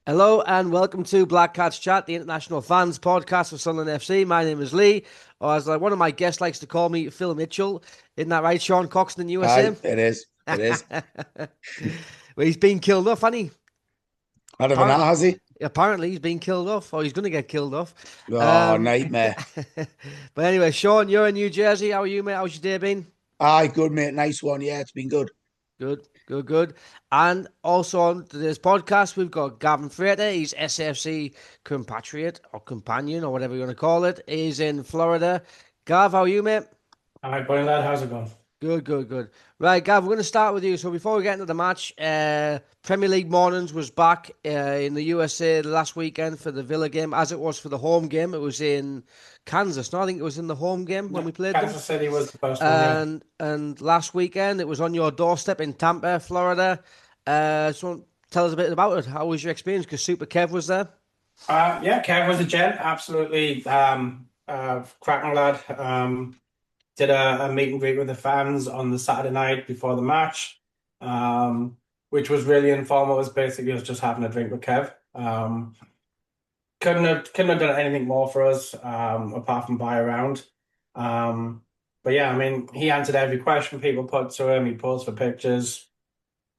Hello and welcome to Black Cats Chat, the international fans podcast for Sunderland FC. My name is Lee, or as one of my guests likes to call me, Phil Mitchell. Isn't that right, Sean Coxon in USA? Aye, it is. It is. Well, he's been killed off, hasn't he? Out of an Apparently, has he? apparently he's been killed off, or he's going to get killed off. Oh, Um, nightmare. but anyway, Sean, you're in New Jersey. How are you, mate? How's your day been? Aye, good, mate. Nice one. Yeah, it's been good. Good, good, good. And also on today's podcast, we've got Gavin Frater. He's SAFC compatriot or companion or whatever you want to call it. He's in Florida. Gav, how are you, mate? All right, boy, lad, how's it going? Good, good, good. Right, Gav, we're going to start with you. So before we get into the match, Premier League Mornings was back in the USA last weekend for the Villa game, as it was for the home game. It was in Kansas. No, I think it was in the home game when Yeah, we played them. Kansas City was the first one, yeah. And last weekend it was on your doorstep in Tampa, Florida. So tell us a bit about it. How was your experience? Because Super Kev was there. Yeah, Kev was a gent, absolutely cracking lad. Did a meet and greet with the fans on the Saturday night before the match, which was really informal. It was basically us just having a drink with Kev. Couldn't have done anything more for us, apart from buy around. But yeah, I mean, he answered every question people put to him. He posed for pictures,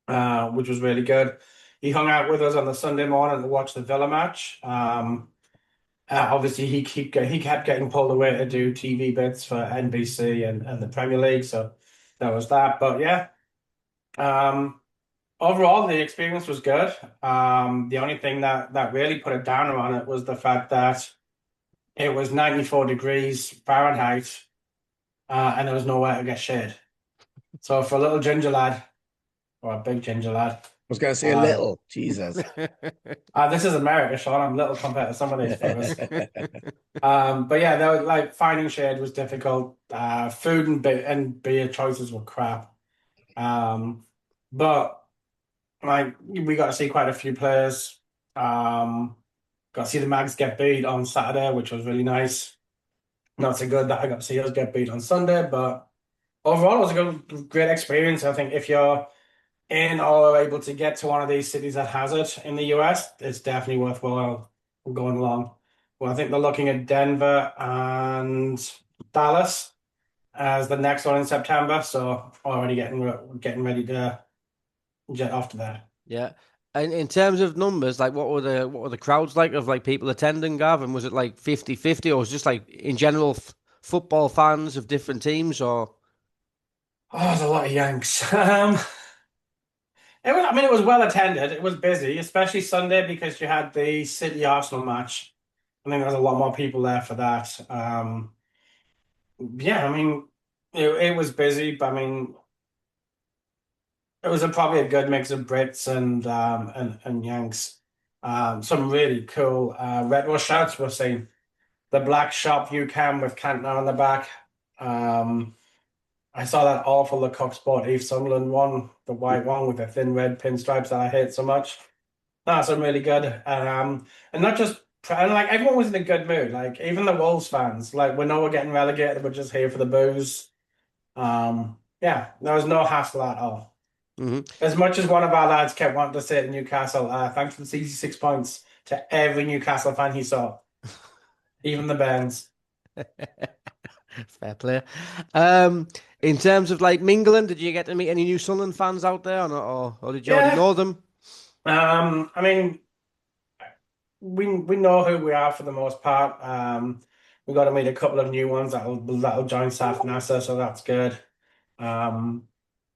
which was really good. He hung out with us on the Sunday morning to watch the Villa match. Obviously, he kept getting pulled away to do TV bits for NBC and the Premier League, so that was that. But yeah, um, overall the experience was good. The only thing that really put a downer on it was the fact that it was 94 degrees Fahrenheit, and there was nowhere to get shade. So for a little ginger lad or a big ginger lad. I was going to say a Um, little. Jesus. this is America, Sean. I'm little compared to some of these fellas. But yeah, there was, like finding shade was difficult. Food and beer choices were crap. But like we got to see quite a few players. Got to see the Mags get beat on Saturday, which was really nice. Not so good that I got to see us get beat on Sunday, but overall it was a great experience. I think if you're in or able to get to one of these cities that has it in the US, it's definitely worthwhile going along. Well, I think they're looking at Denver and Dallas as the next one in September, so already getting ready to jet off to that. Yeah. And in terms of numbers, like what were the crowds like of like people attending, Gav? And was it like 50-50, or was it just like in general football fans of different teams or Oh, there's a lot of Yanks. It was well attended. It was busy, especially Sunday because you had the City Arsenal match. I think there was a lot more people there for that. Yeah, I mean, it was busy, but I mean, it was probably a good mix of Brits and Yanks. Some really cool retro shirts we're seeing. The black shop UCAM with Cantona on the back. Um, I saw that awful Le Coq Sport Sunderland one, the white one with the thin red pinstripes that I hate so much. That's some really good. And not just and like everyone was in a good mood. Like even the Wolves fans, like we know we're getting relegated, we're just here for the booze. Yeah, there was no hassle at all. Mhm. As much as one of our lads kept wanting to say to Newcastle, thanks for the 6 points to every Newcastle fan he saw, even the Bens. fair play? Um, in terms of like mingling, did you get to meet any New Sunderland fans out there, or not, or did you already Yeah. know them? I mean, we know who we are for the most part. We got to meet a couple of new ones that'll join SAF NASA, so that's good. Um,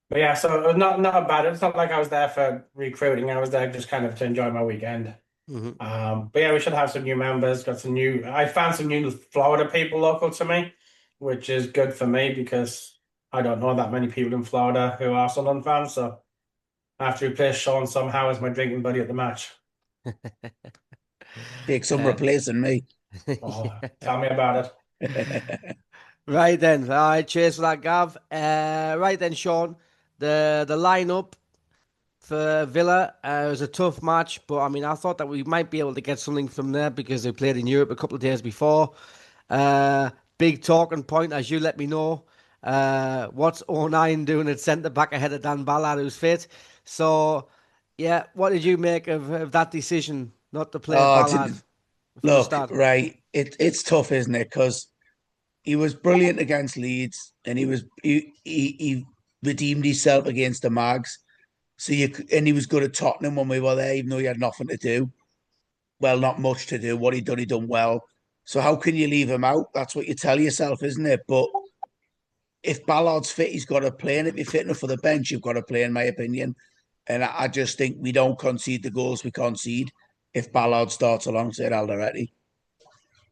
but yeah, so it was not bad. It's not like I was there for recruiting. I was there just kind of to enjoy my weekend. Hmm. But yeah, we should have some new members. I found some new Florida people local to me, which is good for me because I don't know that many people in Florida who are Sunderland fans. So I have to replace Sean somehow as my drinking buddy at the match. Take some Uh, replacing me. Oh, tell me about right then, all right. Cheers for that, Gav. Right then, Sean. The lineup for Villa was a tough match, but I mean, I thought that we might be able to get something from there because they played in Europe a couple of days before. Uh, Big talking point, as you let me know. What's O9 doing at centre back ahead of Dan Ballard, who's fit? So, yeah, what did you make of that decision? not to play Oh, Ballard from the look, start. right. It's tough, isn't it? Because he was brilliant against Leeds, and he redeemed himself against the Mags. And he was good at Tottenham when we were there, even though he had nothing to do. Well, not much to do. What he done well. So how can you leave him out? That's what you tell yourself, isn't it? But if Ballard's fit, he's got to play, and if you're fit enough for the bench, you've got to play, in my opinion. And I just think we don't concede the goals we concede if Ballard starts alongside Alderete.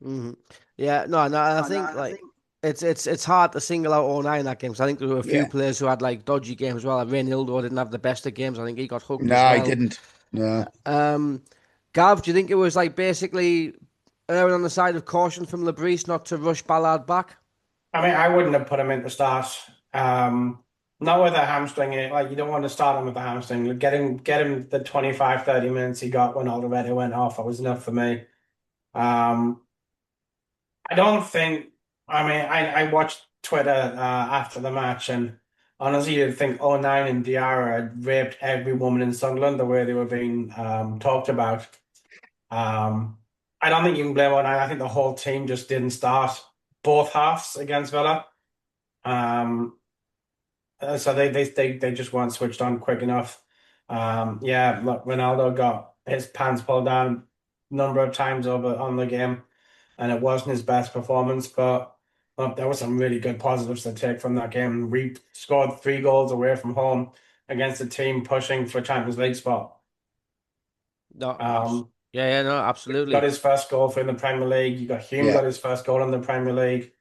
Hmm. Yeah, no, no. I think like it's hard to single out all nine that game. 'Cause I think there were a few Yeah. players who had like dodgy games as well. Like Reynildo didn't have the best of games. I think he got hooked No, as I well. didn't. No. Um, Gav, do you think it was like basically erring on the side of caution from Lebris not to rush Ballard back? I mean, I wouldn't have put him in to start. Not with a hamstring. Like you don't want to start him with a hamstring. Get him the 25, 30 minutes he got when Alderweireld went off. That was enough for me. Um, I don't think. I mean, I watched Twitter after the match, and honestly, you'd think '09 and Diarra had raped every woman in Sunderland the way they were being talked about. Um, I don't think you can blame '09. I think the whole team just didn't start both halves against Villa. Um, so they just weren't switched on quick enough. Yeah, look, Ronaldo got his pants pulled down a number of times over on the game, and it wasn't his best performance. But look, there were some really good positives to take from that game. We scored 3 goals away from home against a team pushing for Champions League spot. No, Um, yeah, yeah, no, got absolutely. his first goal for in the Premier League. You got Hume Yeah. got his first goal in the Premier League.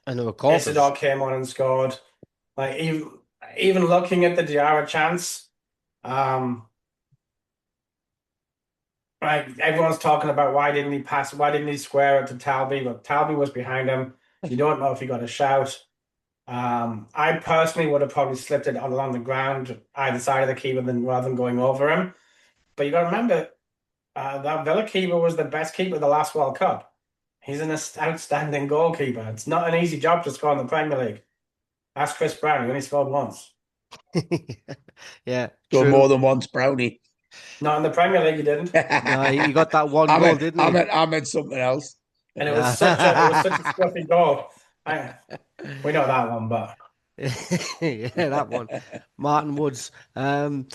And there were corkers. Isidore came on and scored. Like even looking at the Diarra chance, um, like everyone's talking about why didn't he pass? Why didn't he square it to Talby? But Talby was behind him. You don't know if he got a shout. I personally would have probably slipped it along the ground either side of the keeper than rather than going over him. But you got to remember that Villa keeper was the best keeper of the last World Cup. He's an outstanding goalkeeper. It's not an easy job to score in the Premier League. Ask Chris Brown. He only scored once. Yeah, Scored more true. than once, Brownie. Not in the Premier League, he didn't. No, he got that one goal, didn't he? I meant something else. And it was such a Yeah. scruffy goal. We know that one, but Yeah, that one. Martin Woods. Something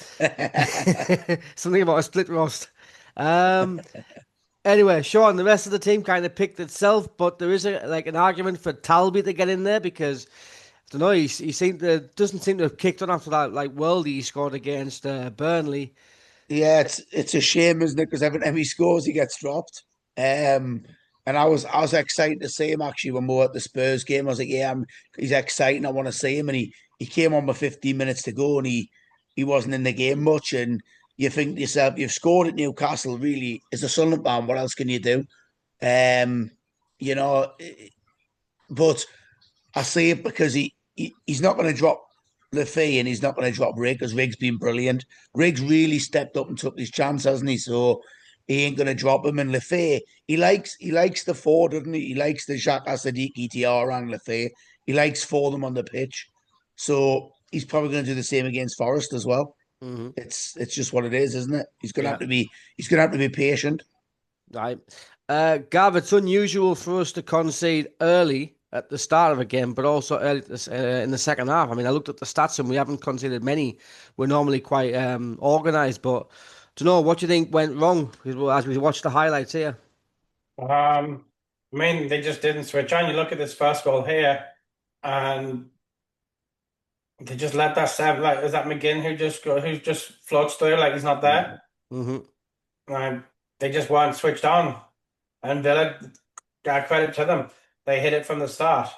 about a split roast. Um, anyway, Sean, the rest of the team kind of picked itself, but there is an argument for Talby to get in there because I don't know, he seemed to doesn't seem to have kicked on after that like worldie he scored against Burnley. Yeah, it's a shame, isn't it? Because every time he scores, he gets dropped. And I was excited to see him actually when we were at the Spurs game. I was like, yeah, he's exciting. I want to see him. And he came on with 15 minutes to go, and he wasn't in the game much. And you think to yourself, you've scored at Newcastle. Really, as a Sunderland fan, what else can you do? Um, you know, but I say it because he's not going to drop Lefay and he's not going to drop Rig because Rig's been brilliant. Rig's really stepped up and took his chance, hasn't he? So he ain't going to drop him. And Lefay, he likes the four, doesn't he? He likes the Xhaka, Siddiqui, Diarra and Lefay. He likes four of them on the pitch. So he's probably going to do the same against Forest as well. Hmm. It's just what it is, isn't it? Yeah, He's going to have to be patient. right. Gav, it's unusual for us to concede early at the start of a game, but also early in the second half. I mean, I looked at the stats and we haven't conceded many. We're normally quite organised, but do you know what do you think went wrong as we watched the highlights here? I mean they just didn't switch on. You look at this first goal here, and they just let that seven. Like is that McGinn who just floats through like he's not there? Hmm. And they just weren't switched on. And Villa, got credit to them. They hit it from the start.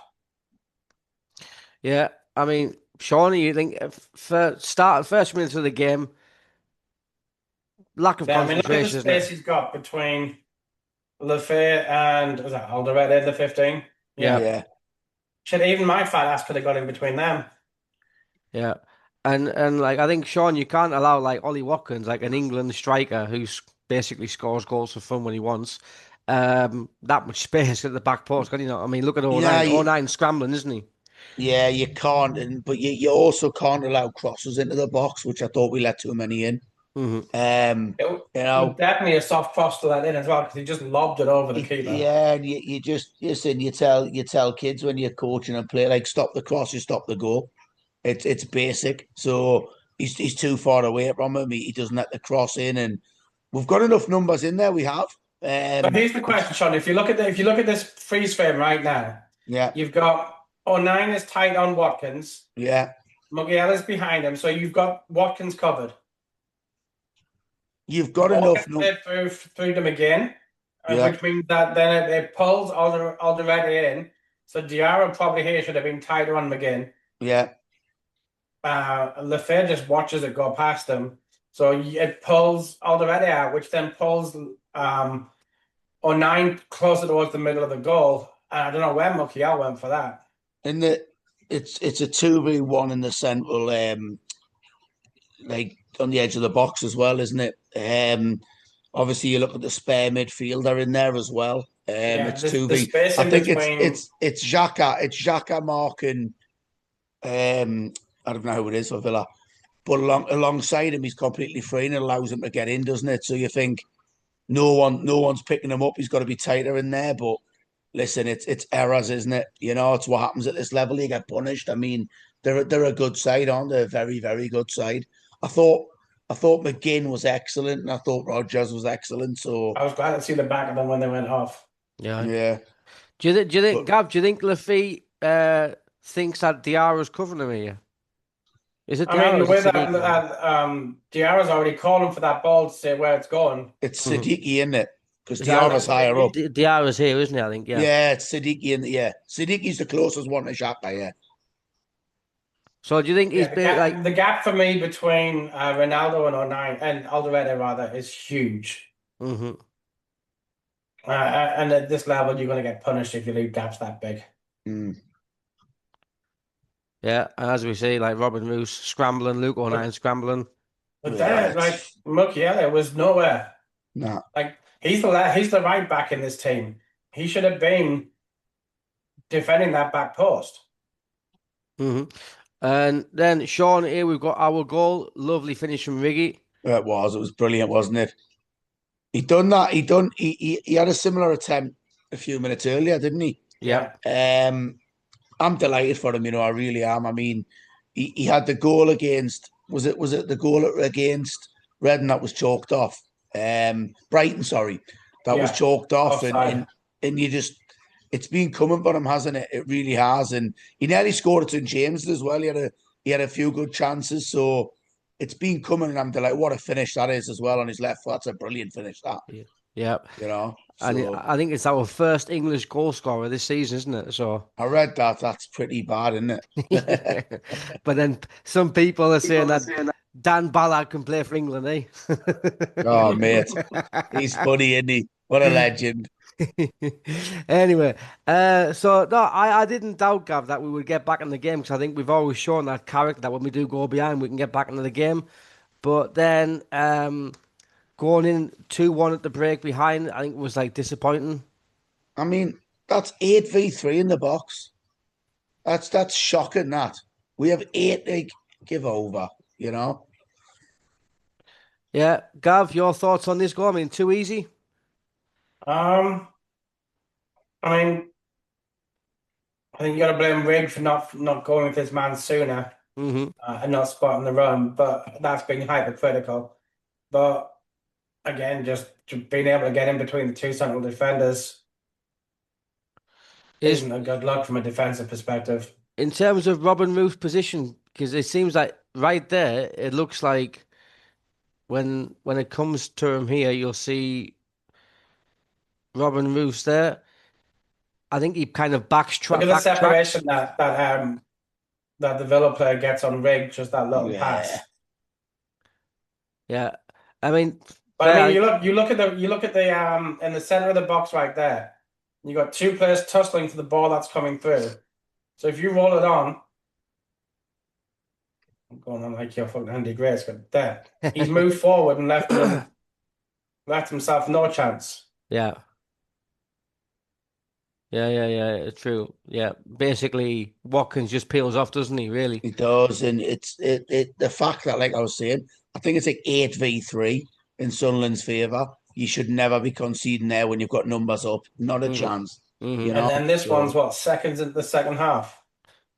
Yeah, I mean, Sean, you think for first minutes of the game, lack of Yeah, I mean, look at the concentration, isn't space it? he's got between Lefay and was that Alderweireld, the 15? Yeah, Yeah. Yeah. Shit, even my fat ass could have got in between them. yeah. And like I think Sean, you can't allow like Ollie Watkins, like an England striker who's basically scores goals for fun when he wants, that much space at the back post, can you not? I mean, look at Yeah, 09. 09 scrambling, isn't he? you can't, but you also can't allow crosses into the box, which I thought we let too many in. Hmm. It was definitely a soft cross to let in as well because he just lobbed it over the keeper. Yeah, and you just listen. You tell kids when you're coaching and play like stop the cross, you stop the goal. It's basic. So he's too far away from him. He doesn't let the cross in, and we've got enough numbers in there. We have. So here's the question, Sean. If you look at this freeze frame right now, Yeah, you've got O'Nien is tight on Watkins. yeah. Mugiela's behind him, so you've got Watkins covered. You've The got ball enough. gets played through them again, Yeah, which means that then it pulls Alderete in. So Diarra probably here should have been tighter on McGinn. yeah. Lefebvre just watches it go past him. So it pulls Alderete out, which then pulls O'Nien closer towards the middle of the goal. And I don't know where Mukiel went for that. In the it's a 2v1 in the central, like on the edge of the box as well, isn't it? Obviously you look at the spare midfielder in there as well. Yeah, It's the 2v. space I in think between. it's Xhaka, Mark, and I don't know who it is for Villa, but alongside him, he's completely free and it allows him to get in, doesn't it? So you think no one's picking him up. He's got to be tighter in there, but listen, it's errors, isn't it? It's what happens at this level. You get punished. I mean, they're a good side, aren't they? A very, very good side. I thought I thought McGinn was excellent, and I thought Rogers was excellent. So I was glad to see the back of them when they went off. Yeah. yeah, Do you think, but Gav? Do you think Lafitte thinks that Diarra's covering him here? Is it I Diarra mean, or the is it way that Sadiq? Diarra's already calling for that ball to say where it's going. it's Mm-hmm. Siddiqui, isn't it? Because Is that Diarra's higher up. Diarra's here, isn't he? I think. Yeah. Yeah, it's Siddiqui, and yeah, Siddiqui's the closest one to Xhaka. Yeah, So do you think he's Yeah, been like? the gap for me between Ronaldo and O'Nien and Alderete rather is huge. Hmm. And at this level, you're going to get punished if you leave gaps that big. mm. Yeah, and as we see, like Robin Moose scrambling, Luke O'Nien But scrambling. there, like Mukiele was nowhere. Nah. Like he's the right back in this team. He should have been defending that back post. Hmm. And then Sean, here we've got our goal. Lovely finish from Riggy. It was brilliant, wasn't it? He done that. He had a similar attempt a few minutes earlier, didn't he? Yeah. I'm delighted for him. I really am. I mean, he had the goal against. Was it the goal against Reading that was chalked off? Brighton, sorry, that was Yeah, chalked off, and offside. and and you just. It's been coming for him, hasn't it? It really has, and he nearly scored at St James's as well. He had a few good chances, so it's been coming, and I'm delighted. What a finish that is as well on his left foot. That's a brilliant finish, that. Yeah. Yeah. And So I think it's our first English goal scorer this season, isn't it? So, I read that. That's pretty bad, isn't it? but then some people are saying that Dan Ballard can play for England, eh? Oh, mate, he's funny, isn't he? What a legend. Anyway, so no, I didn't doubt, Gav, that we would get back in the game because I think we've always shown that character that when we do go behind, we can get back into the game. But then going in 2-1 at the break behind, I think was like disappointing. I mean, that's 8v3 in the box. That's shocking. That we have 8 to give over. You know. Yeah, Gav, your thoughts on this goal? I mean, too easy. Um, I mean, I think you got to blame Rigg for not going with his man sooner Hmm. and not spotting the run, but that's being hypercritical. But again, just being able to get in between the two central defenders Is isn't a good look from a defensive perspective. in terms of Robin Roof's position, because it seems like right there, it looks like when it comes to him here, you'll see Robin Roof's there. I think he kind of Look at the backtracks. separation that the Villa player gets on Rigg, just that little Yeah. pass. Yeah, I mean, But I fair. mean, you look at the in the center of the box right there. You got two players tussling for the ball that's coming through. So if you roll it on, I'm going on like your fucking Andy Grace, but there he's moved forward and left himself no chance. Yeah, yeah. True. Yeah, basically, Watkins just peels off, doesn't he? Really? It does, and it's the fact that, like I was saying, I think it's like 8v3 in Sunderland's favour. You should never be conceding there when you've got numbers up. Not a Hmm. chance. Hmm. You And know. then this one's So what, seconds into the second half.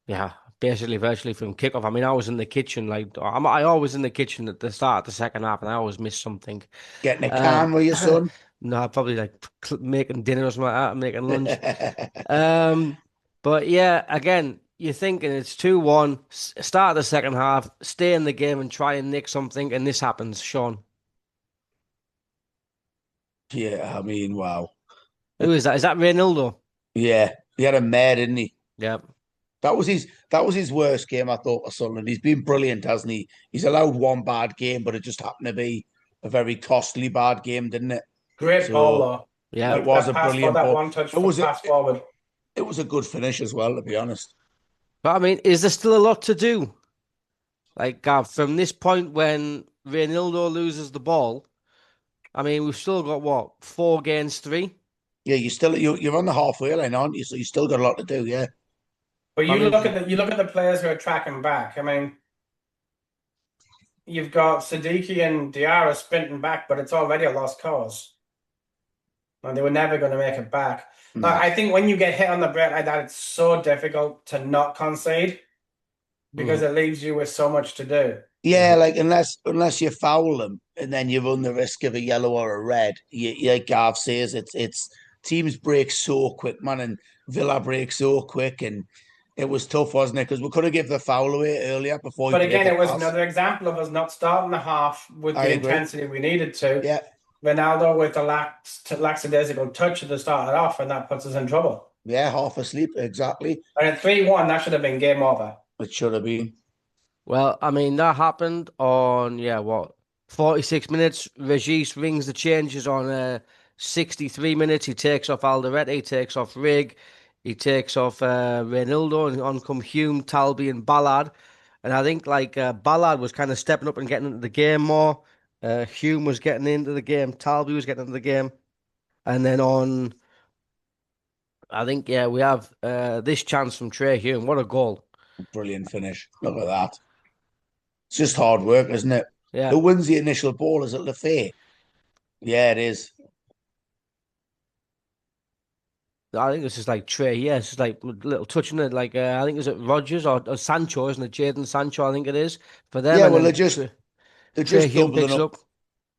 Yeah, basically virtually from kickoff. I mean, I was in the kitchen, like I always in the kitchen at the start of the second half, and I always miss something. getting a Um, can with your son. no, probably like making dinner or something like that, making lunch. Um, but yeah, again, you're thinking it's 2-1, start of the second half, stay in the game and try and nick something, and this happens, Sean. Yeah, I mean, wow. Who is that? Is that Reynaldo? Yeah, he had a mare, didn't he? Yeah. That was his worst game, I thought, for Sunderland. He's been brilliant, hasn't he? He's allowed one bad game, but it just happened to be a very costly bad game, didn't it? Great ball So though. Yeah. it Like was that a pass for brilliant that ball. one touch It for was a pass forward. it was a good finish as well, to be honest. But I mean, is there still a lot to do? Like, Gav, from this point when Reynaldo loses the ball, I mean, we've still got what, 4 against 3? Yeah, you're on the halfway line, aren't you? So you still got a lot to do. Yeah, But I mean, you look at the players who are tracking back. I mean, you've got Siddiqui and Diarra sprinting back, but it's already a lost cause. And they were never going to make it back. Like, no. I think when you get hit on the break like that, it's so difficult to not concede because it leaves you with so much to do. Yeah, like unless you foul them and then you run the risk of a yellow or a red. Like Gav says, it's teams break so quick, man, and Villa break so quick, and it was tough, wasn't it? Because we could have given the foul away earlier before he But played again, the it was pass. another example of us not starting the half with I the agree. intensity we needed to. Yeah, Ronaldo with the lackadaisical touch at the start it off, and that puts us in trouble. yeah, half asleep, exactly. And at 3-1, that should have been game over. It should have been well, I mean, that happened on, yeah, what, 46 minutes. Regis rings the changes on 63 minutes. He takes off Alderete, he takes off Rig, he takes off Reynaldo, and on come Hume, Talby, and Ballard. And I think like Ballard was kind of stepping up and getting into the game more. Hume was getting into the game, Talby was getting into the game. And then on, I think, yeah, we have this chance from Trey Hume. What a goal. a brilliant finish. Look at that. It's just hard work, isn't it? Yeah. Who wins the initial ball? Is it Lefay? Yeah, it is. I think it's just like Trey. Yeah, it's just like a little touching it. Like I think is it Rogers or Sancho, isn't it? Jadon Sancho, I think it is for them. Yeah, And well, then they're Trey just Hume doubling picks it up. up.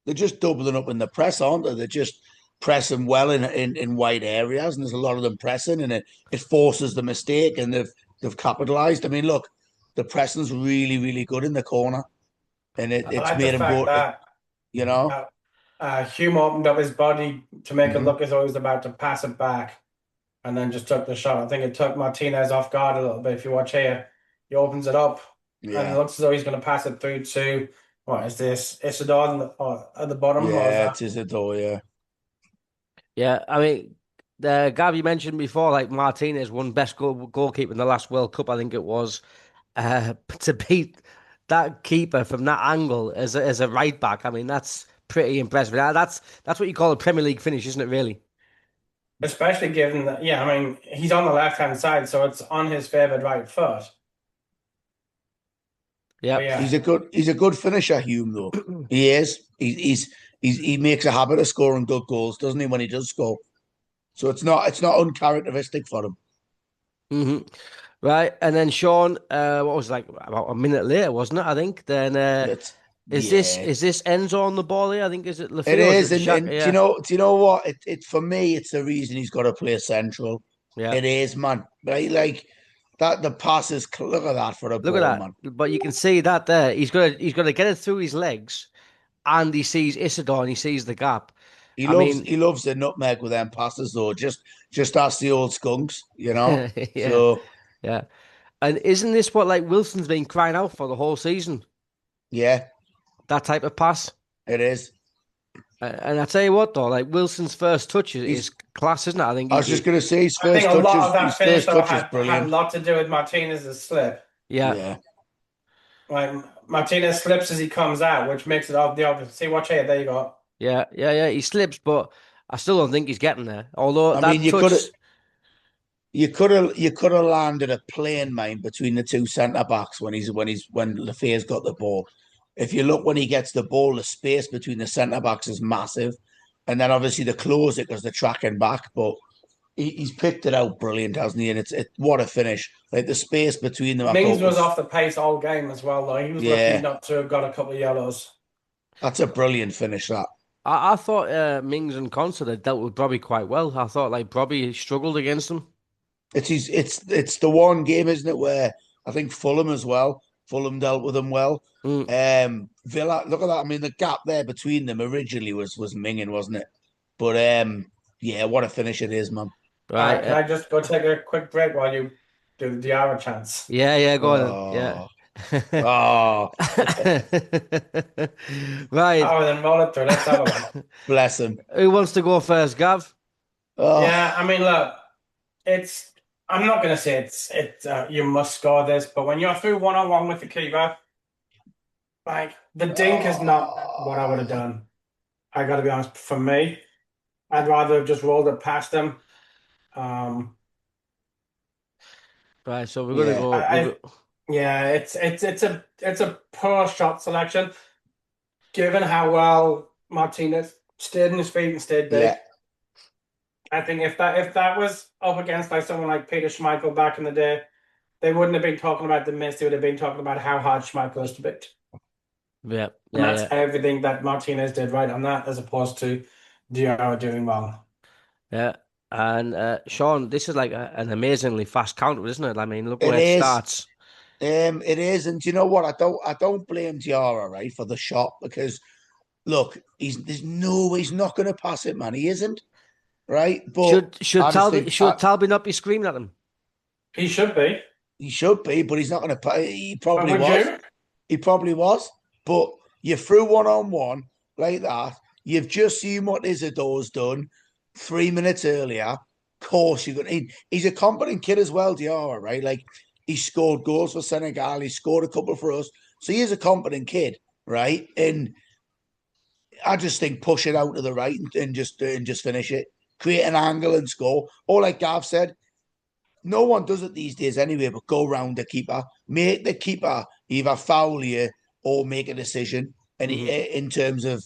They're just doubling up in the press, aren't they? They're just pressing well in wide areas, and there's a lot of them pressing, and it forces the mistake, and they've capitalized. I mean, look, the pressing's really, really good in the corner, and I it's like the made him fact go. that You know, Hume opened up his body to make it Mhm. look as though he was about to pass it back and then just took the shot. I think it took Martinez off guard a little bit. If you watch here, he opens it up and it Yeah, looks as though he's going to pass it through to, what is this? Isidore at the bottom? Or is yeah, that? it is a door. Yeah, Yeah, I mean, Gav, you mentioned before, like Martinez won best goalkeeper in the last World Cup. I think it was to beat that keeper from that angle as a right back. I mean, that's pretty impressive. That's what you call a Premier League finish, isn't it? Really? Especially given that, yeah, I mean, he's on the left-hand side, so it's on his favored right foot. But Yep. yeah, he's a good finisher, Hume. Though he is. He makes a habit of scoring good goals, doesn't he? When he does score, so it's not uncharacteristic for him. Hmm. Right, and then Sean, what was it, like about a minute later, wasn't it? I think. Then It's is this yeah. is this Enzo on the ball here? I think is it It Lafille or is is, it Xhaka? and Yeah, do you know what? It for me, it's the reason he's got to play central. yeah. It is, man. Right, like that. The pass is look at that for a Look at ball, that. man. But you can see that there. He's gonna get it through his legs, and he sees Isidore and he sees the gap. He I loves mean, he loves the nutmeg with them passes though. Just ask the old skunks, you know. yeah, So yeah. And isn't this what like Wilson's been crying out for the whole season? yeah, That type of pass. it is. And I tell you what, though, like Wilson's first touch is He's. class, isn't it? I think I was just going to say I think a lot of that his finish first though touch is had a brilliant. lot to do with Martinez's slip. yeah, Yeah, Like Martinez slips as he comes out, which makes it the obvious. See, watch here. There you go. yeah. He slips, but I still don't think he's getting there. Although I mean that touch, you could have landed a plane mine between the two centre backs when Lefay's got the ball. if you look when he gets the ball, the space between the centre backs is massive, and then obviously they close it because they're tracking back. But he's picked it out brilliant, hasn't he? And what a finish! Like the space between them, I Mings thought was was off the pace all game as well, though. He was lucky yeah, not to have got a couple of yellows. that's a brilliant finish. That I thought Mings and Concert had dealt with Bobby quite well. I thought like Bobby struggled against him. it's the one game, isn't it, where I think Fulham as well. Fulham dealt with them well. Mm. Villa, look at that. I mean, the gap there between them originally was minging, wasn't it? But yeah, what a finish it is, man. Right. Can I just go take a quick break while you do the Diarra chance? Yeah, yeah, go on then. Yeah. Oh, oh, Right. Oh, then roll it through. Let's have a one. bless him. Who wants to go first, Gav? Oh, Yeah, I mean, look, it's. I'm not going to say it's you must score this, but when you're through 1-on-1 with the keeper, like the dink is not what I would have done. I got to be honest. For me, I'd rather have just rolled it past him. Um, Right, so we're gonna yeah, go. I yeah, it's a poor shot selection given how well Martinez stayed in his feet and stayed big. yeah, I think if that was up against like someone like Peter Schmeichel back in the day, they wouldn't have been talking about the miss. They would have been talking about how hard Schmeichel is to beat. Yeah, And yeah, that's yeah, everything that Martinez did right on that, as opposed to Diarra doing well. yeah. And Sean, this is like an amazingly fast counter, isn't it? I mean, look it where it is. starts. It is, and do you know what? I don't blame Diarra, right, for the shot because look, he's not going to pass it, man. He isn't, right? But Should I just Talby think should Talby not be screaming at him? He should be. he should be, but he's not going to. He But probably would was. you? He probably was. But you're through 1-on-1 like that. You've just seen what Isadore's done 3 minutes earlier. Of course, he's a competent kid as well, Diarra, right? Like he scored goals for Senegal. He scored a couple for us. So he is a competent kid, right? And I just think push it out to the right and just finish it. Create an angle and score. Or like Gav said, no one does it these days anyway, but go round the keeper. Make the keeper either foul you or make a decision. And Hmm. in terms of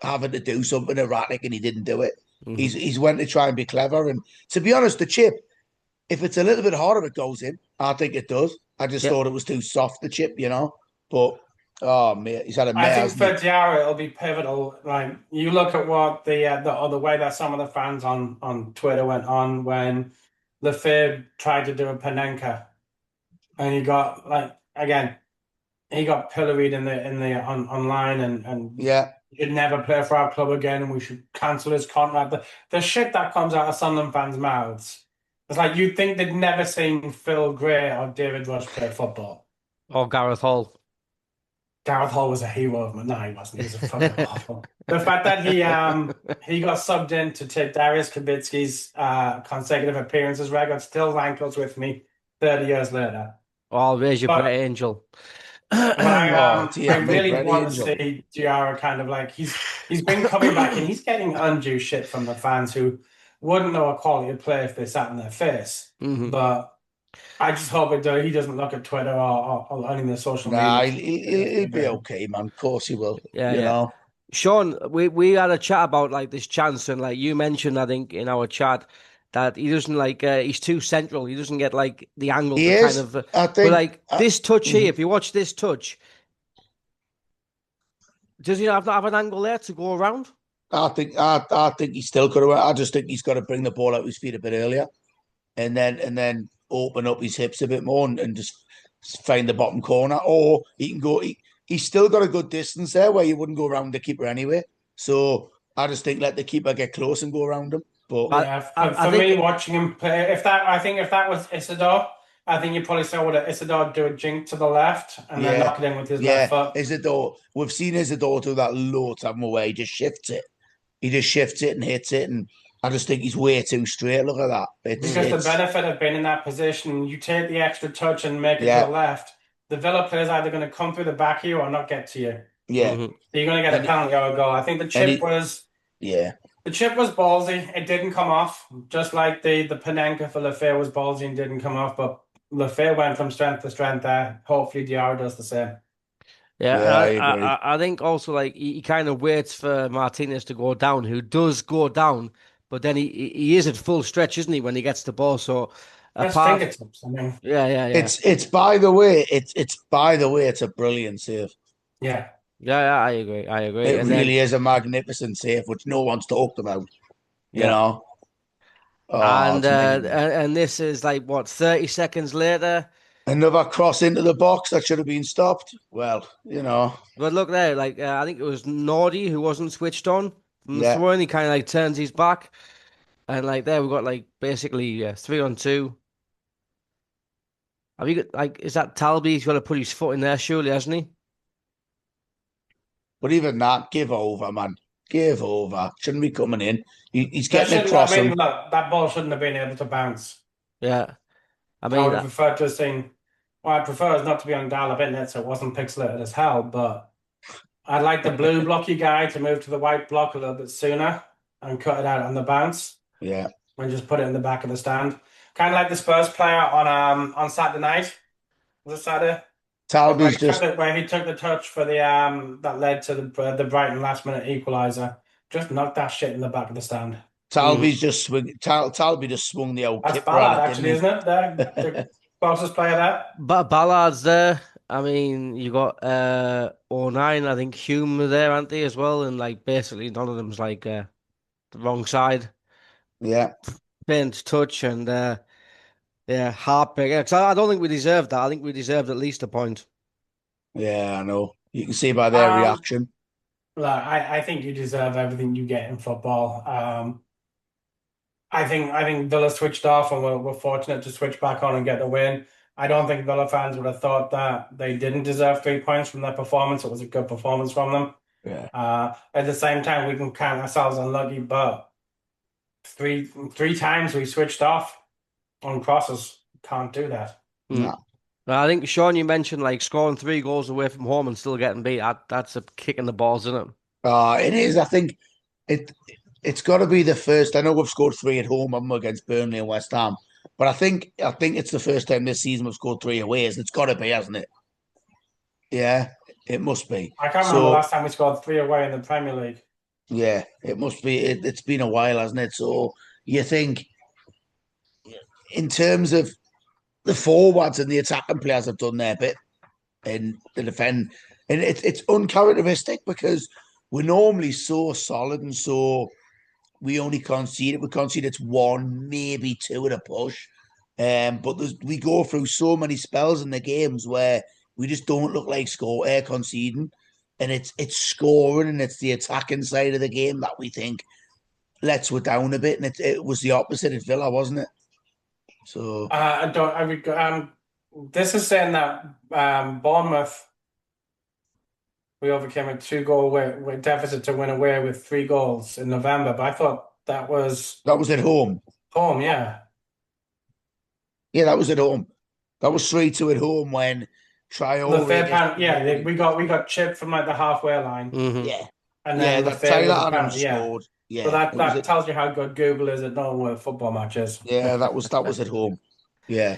having to do something erratic, and he didn't do it. Hmm. He's went to try and be clever. And to be honest, the chip, if it's a little bit harder, it goes in. I think it does. I just Yeah. thought it was too soft, the chip, you know. But oh mate, he's had a I mare, think hasn't for he? Diarra, it'll be pivotal. Like you look at what the way that some of the fans on Twitter went on when Lefebvre tried to do a Panenka, and he got like again he got pilloried in the online and Yeah, he'd never play for our club again, and we should cancel his contract. The shit that comes out of Sunderland fans' mouths, it's like you'd think they'd never seen Phil Gray or David Rush play football. Or Gareth Hall. Gareth Hall was a hero of mine. No, he wasn't. He was a fucking awful. The fact that he got subbed in to take Darius Kubicki's consecutive appearances record still rankles with me 30 years later. Oh, raise your But pretty angel. but I oh I dear me, really Brady want to Angel. see Diarra kind of like he's been coming back and he's getting undue shit from the fans who wouldn't know a quality of play if they sat in their face. Hmm. But I just hope he doesn't look at Twitter or any of the social Nah, media. he'll be okay, man. Of course he will. Yeah, You yeah. know. Sean, we had a chat about like this chance, and like you mentioned, I think in our chat that he doesn't like he's too central. He doesn't get like the angle He to kind is. of. I But think. like this touch here, Mhm. if you watch this touch, does he not have an angle there to go around? I think he still could have. I just think he's got to bring the ball out his feet a bit earlier, and then open up his hips a bit more and just find the bottom corner. Or he can go. He's still got a good distance there where you wouldn't go around the keeper anyway. So I just think let the keeper get close and go around him. But I Yeah, I for think me watching him play, if that was Isidore, I think you probably saw what Isidore do a jink to the left and then yeah, knock it in with his left yeah, foot. Isidore. We've seen Isidore do that loads of them where he just shifts it. He just shifts it and hits it, and I just think he's way too straight. Look at that. Because the benefit of being in that position, you take the extra touch and make it to the Yeah, left. The Villa player's either going to come through the back of you or not get to you. yeah, Mhm. So you're going to get a and penalty or a goal. I think and he, yeah, the chip was ballsy. It didn't come off, just like the Panenka for Lefebvre was ballsy and didn't come off. But Lefebvre went from strength to strength there. Hopefully Diarra does the same. Yeah, Yeah, I agree. I think also like he kind of waits for Martinez to go down, who does go down, but then he is at full stretch, isn't he, when he gets the ball? So Just apart, fingertips. I mean, yeah, It's by the way, it's by the way, it's a brilliant save. yeah. yeah, I agree. It And then really is a magnificent save, which no one's talked about. You yeah, know, oh, it's amazing. and this is like what 30 seconds later. Another cross into the box that should have been stopped. Well, But look there, like I think it was Nordy who wasn't switched on from the yeah. throw in. He kind of like turns his back, and like there we got like basically 3-on-2. Have you got like is that Talby? He's got to put his foot in there, surely, hasn't he? But even that, give over, man. Give over. Shouldn't be coming in. He's That getting shouldn't. I across mean, him. look, that ball shouldn't have been able to bounce. Yeah, I I mean, would have preferred to have seen. Well, I prefer it not to be on dial-up internet, so it wasn't pixelated as hell. But I'd like the blue blocky guy to move to the white block a little bit sooner and cut it out on the bounce Yeah. and just put it in the back of the stand. Kind of like the Spurs player on Saturday night. Was it Saturday? Talby's just Where he took the touch for the that led to the Brighton last minute equaliser. Just knocked that shit in the back of the stand. mm, Talby's just swing. Talby just swung the old That's kipper at Ballard, it, didn't actually, he? isn't it? The closest player there. but Ballard's there. I mean, you got '09. I think Hume were there, aren't they, as well? And like basically none of them's like the wrong side. Yeah. Faint touch and yeah, heartbreak. 'Cause I don't think we deserved that. I think we deserved at least a point. Yeah, I know. You can see by their Um, reaction. Look, I think you deserve everything you get in football. I think Villa switched off and we're fortunate to switch back on and get the win. I don't think Villa fans would have thought that they didn't deserve 3 points from their performance. It was a good performance from them. Yeah. At the same time, we can count ourselves unlucky, but three times we switched off on crosses. Can't do that. Mm. No. I think Sean, you mentioned like scoring 3 goals away from home and still getting beat. That's a kick in the balls, isn't it? It is. I think it it's got to be the first. I know we've scored three at home, haven't we, against Burnley and West Ham, but I think it's the first time this season we've scored three away. It's got to be, hasn't it? Yeah, it must be. I can't remember the So last time we scored three away in the Premier League. yeah, it must be. It's been a while, hasn't it? So you think in terms of the forwards and the attacking players have done their bit in the defend, and it's uncharacteristic because we're normally so solid and so we only concede it. We concede it's one, maybe two at a push. But we go through so many spells in the games where we just don't look like air conceding, and it's scoring and it's the attacking side of the game that we think lets us down a bit, and it was the opposite at Villa, wasn't it? So I don't. This is saying that Bournemouth we overcame a 2 goal deficit to win away with 3 goals in November, but I thought that was that was at home. home. Yeah, Yeah, that was at home. That was 3-2 at home when the Traore fair gets penalty. Yeah, we got chipped from like the halfway line, Hmm. yeah, and yeah, then that Frater Taylor with the Adams penalty. Yeah, scored. so Yeah, that it was that at, tells you how good Google is at knowing where a football match is. yeah, that was at home. Yeah.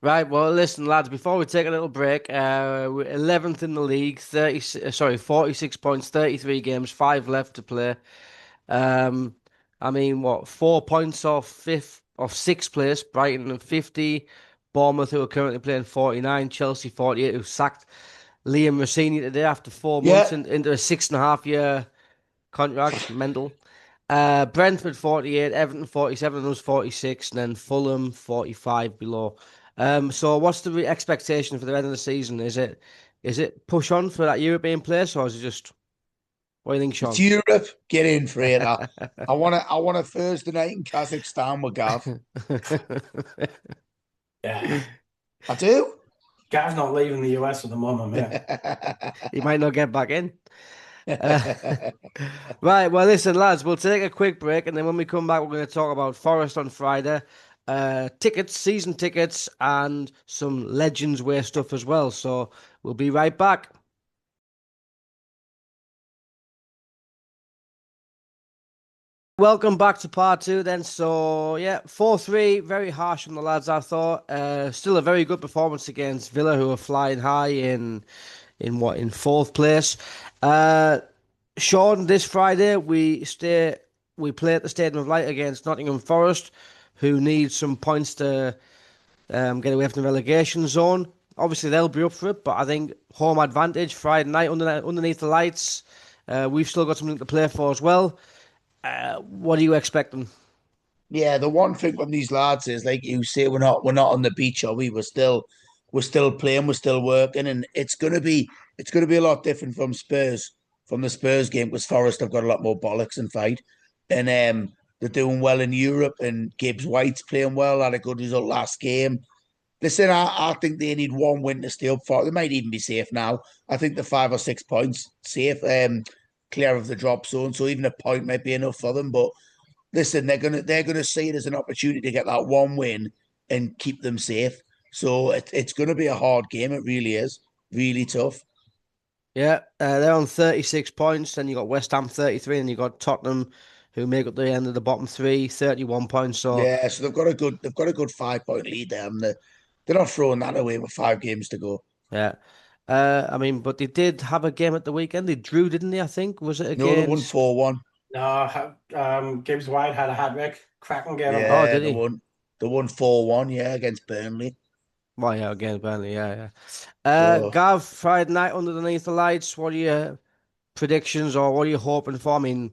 Right, well, listen, lads, before we take a little break, we're 11th in the league, 46 points, 33 games, 5 left to play. Um, I mean, what, 4 points off sixth place, Brighton and 50, Bournemouth, who are currently playing 49, Chelsea 48, who sacked Liam Rossini today after 4 months Yeah, into a 6.5 year contract, mental. Brentford 48, Everton 47, and us 46, and then Fulham 45 below. So what's the expectation for the end of the season? Is it push on for that European place, or is it just what do you think, it's Sean? Europe. Get in, Frater. I want a Thursday night in Kazakhstan with Gav. Yeah, I do. Gav's not leaving the US at the moment, man. He might not get back in. Right, well, listen, lads, we'll take a quick break, and then when we come back, we're going to talk about Forest on Friday, tickets, season tickets, and some Legends Way stuff as well. So we'll be right back. Welcome back to part two then. So, yeah, 4-3, very harsh on the lads, I thought. Still a very good performance against Villa, who are flying high in in fourth place. Uh, Sean, this Friday we play at the Stadium of Light against Nottingham Forest, who need some points to get away from the relegation zone. Obviously, they'll be up for it, but I think home advantage Friday night underneath the lights. We've still got something to play for as well. What are you expecting? Yeah, the one thing from these lads is like you say, we're not on the beach, are we? We're still playing, we're still working, and it's gonna be a lot different from the Spurs game because Forest have got a lot more bollocks and fight, and they're doing well in Europe, and Gibbs White's playing well, had a good result last game. Listen, I think they need one win to stay up for. They might even be safe now. I think the 5 or 6 points safe, clear of the drop zone. So even a point might be enough for them. But listen, they're gonna see it as an opportunity to get that one win and keep them safe. So it's gonna be a hard game. It really is, really tough. Yeah, they're on 36 points. Then you got West Ham 33, and you got Tottenham, who make up the end of the bottom three, 31 points. So Yeah, so they've got a good 5 point lead there, and they're not throwing that away with 5 games to go. yeah, I mean, but they did have a game at the weekend. They drew, didn't they? I think was it No, they won against? 4-1. No, Gibbs White had a hat trick. Cracking game of Oh, goal. Yeah, did they he? won. They won 4-1. Yeah, against Burnley. Well, yeah, against Burnley. Yeah, yeah. So Gav, Friday night underneath the lights. What are your predictions, or what are you hoping for? I mean,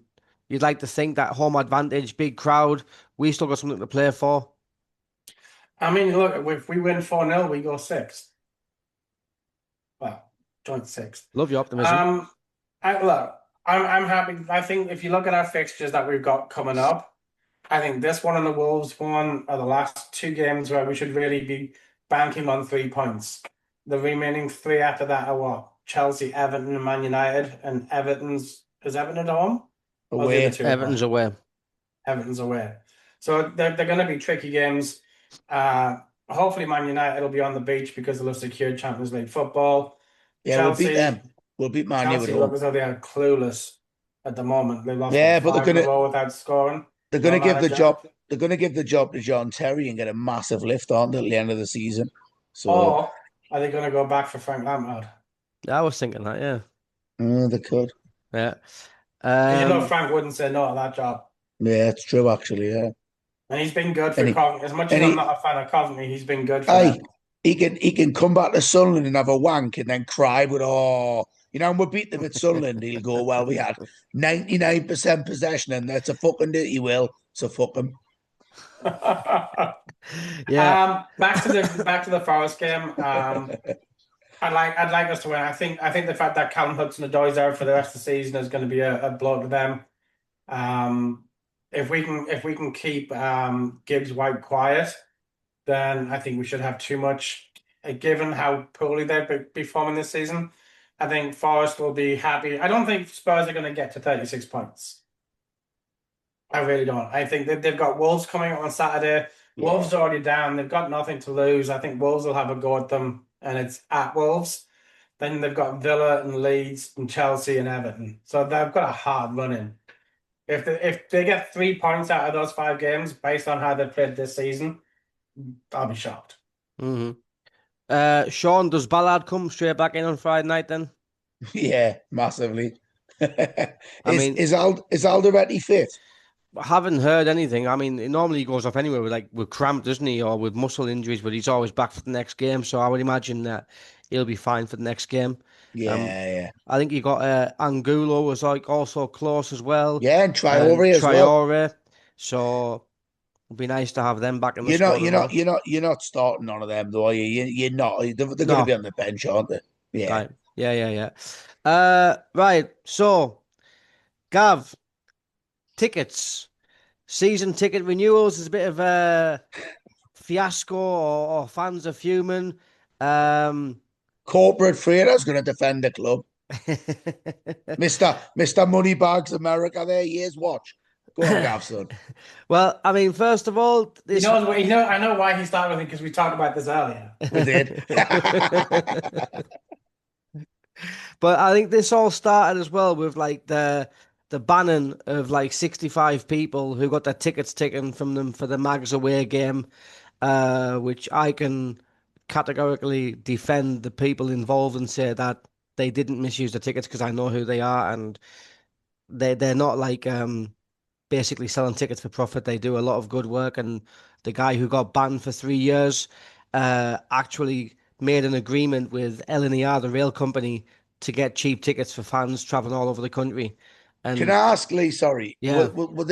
you'd like to think that home advantage, big crowd. We still got something to play for. I mean, look, if we win 4-0, we go sixth. Well, joint sixth. Love your optimism. Um, look, I'm happy. I think if you look at our fixtures that we've got coming up, I think this one and the Wolves one are the last two games where we should really be banking on 3 points. The remaining three after that are what? Chelsea, Everton, and Man United. And is Everton at home? Or the other away. two at Everton's home? away. Everton's away. So they're going to be tricky games. Hopefully, Man United will be on the beach because they'll have secured Champions League football. Yeah, we'll beat Chelsea, them. We'll beat Man U at Chelsea look home. as though they are clueless at the moment. They've lost what, Yeah, but they're five in a gonna row without scoring. they're No gonna give the manager. job. They're gonna give the job to John Terry and get a massive lift on at the end of the season. So Or are they going to go back for Frank Lampard? I was thinking that. Yeah, they could. yeah. Because you know Um, Frank wouldn't say no to that job. Yeah, it's true actually. Yeah, And he's been good for and he Coventry. As much as and I'm he, not a fan of Coventry, he's been good for aye, them. he can come back to Sunderland and have a wank and then cry with and we beat them at Sunderland. He'll go, well, we had 99% possession and that's a fucking dirty will. So fuck him. yeah. Back to the Forest game. I'd like us to win. I think the fact that Callum Hudson-Odoi's out for the rest of the season is going to be a blow to them. If we can keep Gibbs White quiet, then I think we should have too much. Given how poorly they've been performing this season, I think Forest will be happy. I don't think Spurs are going to get to 36 points. I really don't. I think that they've got Wolves coming up on Saturday. Yeah. Wolves are already down. They've got nothing to lose. I think Wolves will have a go at them, and it's at Wolves. Then they've got Villa and Leeds and Chelsea and Everton. So they've got a hard run in. If they get 3 points out of those 5 games based on how they played this season, I'll be shocked. hmm Sean, does Ballard come straight back in on Friday night then? Yeah, massively. I is mean, is Ald is Alderweireld fit? I haven't heard anything. I mean, normally he goes off anyway with cramp, doesn't he, or with muscle injuries, but he's always back for the next game. So I would imagine that he'll be fine for the next game. Um, Yeah. I think you got Angulo was like also close as well, Yeah, and and Traore as well. Traore. So it'd be nice to have them back in the You're not, squad you're as not, well. you're not, you're not starting none of them, though, are you? You're not. They're going to be No, on the bench, aren't they? Yeah. right, yeah, yeah, yeah. Right. So Gav, tickets, season ticket renewals is a bit of a fiasco, or fans are fuming. Um, Corporate Frater's going to defend the club. Mister Moneybags America. There he is. Watch. Go on, Gavson. well, I mean, first of all, He this. knows what I know why he started with it because we talked about this earlier. We did. But I think this all started as well with like the banning of like 65 people who got their tickets taken from them for the Mags away game, which I can categorically defend the people involved and say that they didn't misuse the tickets because I know who they are, and they're not like basically selling tickets for profit. They do a lot of good work, and the guy who got banned for 3 years actually made an agreement with LNER, the rail company, to get cheap tickets for fans traveling all over the country. Can And I ask Lee? Sorry, yeah, were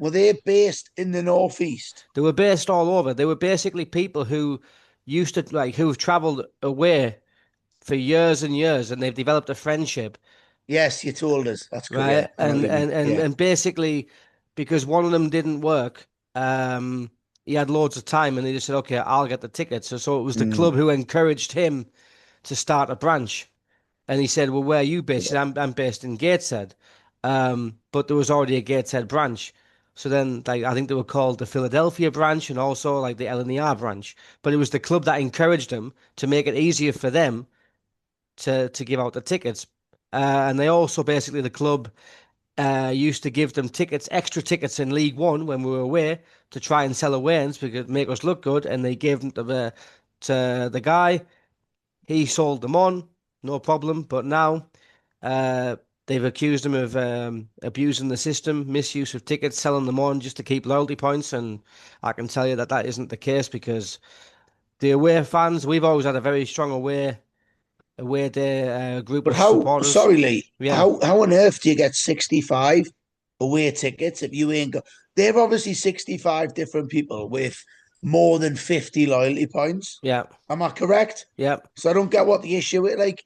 they based in the northeast? they were based all over. They were basically people who used to like who've traveled away for years and years, and they've developed a friendship, Yes, you told us. That's cool. right? Yeah, I know what you mean. Yeah. And basically, because one of them didn't work, he had loads of time, and they just said, "Okay, I'll get the tickets." So it was the Mm. club who encouraged him to start a branch, and he said, "Well, where are you based?" He said, I'm based in Gateshead, but there was already a Gateshead branch. So then, like, I think they were called the Philadelphia branch and also like the LNER branch. But it was the club that encouraged them to make it easier for them to give out the tickets. And they also basically the club used to give them tickets, extra tickets in League One when we were away to try and sell away and because make us look good. And they gave them to the guy. He sold them on, no problem. But now uh, they've accused him of abusing the system, misuse of tickets, selling them on just to keep loyalty points. And I can tell you that that isn't the case because the away fans, we've always had a very strong away day group But of how? supporters. Sorry, Lee. Yeah, How on earth do you get 65 away tickets if you ain't got? They're obviously 65 different people with more than 50 loyalty points. yeah, Am I correct? yeah. So I don't get what the issue is. Like,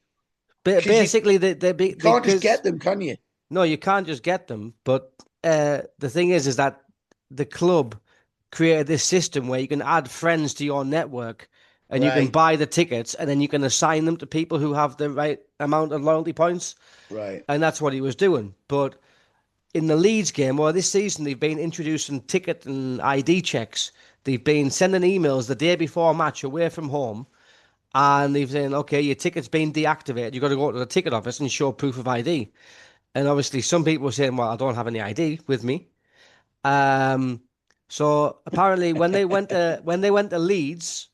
But because basically, you can't just because get them, can you? no, you can't just get them. But the thing is that the club created this system where you can add friends to your network and you can Right, buy the tickets and then you can assign them to people who have the right amount of loyalty points. right. And that's what he was doing. But in the Leeds game, or this season, they've been introducing ticket and ID checks. They've been sending emails the day before a match away from home, and they've saying, "Okay, your ticket's been deactivated. You've got to go to the ticket office and show proof of ID." And obviously, some people were saying, "Well, I don't have any ID with me." Um, so apparently, when they went to Leeds,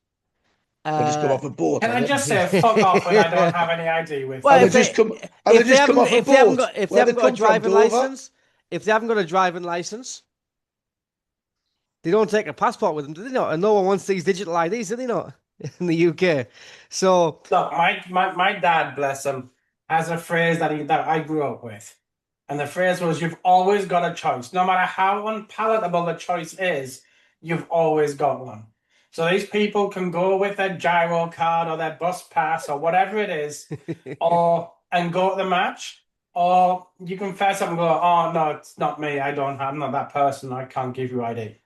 They just come uh, off a boat, Can have I they? just say fuck off when I don't have any ID with well, Have they me? just come? Have they just come off a boat? if they Where they haven't got a come from? driving Dover. license, if they haven't got a driving license, they don't take a passport with them, do they not? And no one wants these digital IDs, do they not? In the UK. So, Look, my dad, bless him, has a phrase that I grew up with. And the phrase was, you've always got a choice. No matter how unpalatable the choice is, you've always got one. So these people can go with their gyro card or their bus pass or whatever it is, or and go to the match, or you can fess up and go, oh no, it's not me. I'm not that person. I can't give you ID.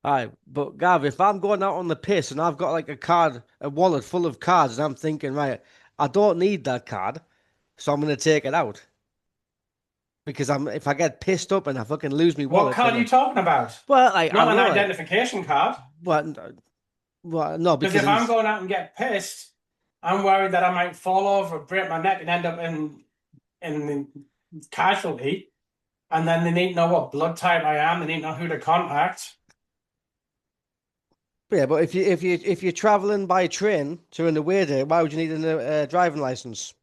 all right, but Gav, if I'm going out on the piss and I've got like a wallet full of cards, and I'm thinking, right, I don't need that card, so I'm going to take it out because if I get pissed up and I fucking lose my What wallet, card then are you talking about? well, like I Not don't an know, like identification card. what, well, no, Because because if I'm going out and get pissed, I'm worried that I might fall over, break my neck, and end up in casualty. And then they need to know what blood type I am. They need to know who to contact. yeah, but if you're traveling by train during the way day, why would you need a driving license?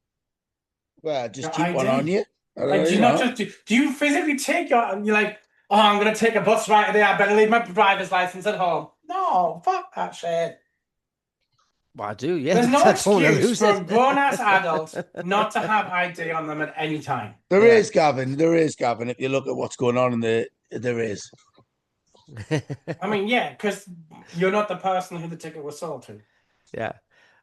Well, just Your keep one on ID. you. I don't Like, know, do you you not know. just do you physically take your? You're like, oh, I'm gonna take a bus right there. I better leave my driver's license at home. No, fuck that shit. Well, I do, yeah, There's because no I don't want to excuse lose for a it. grown-ass adult not to have ID on them at any time. There Yeah. is, Gavin. There is, Gavin. If you look at what's going on there is. I mean, yeah, because you're not the person who the ticket was sold to. Yeah. The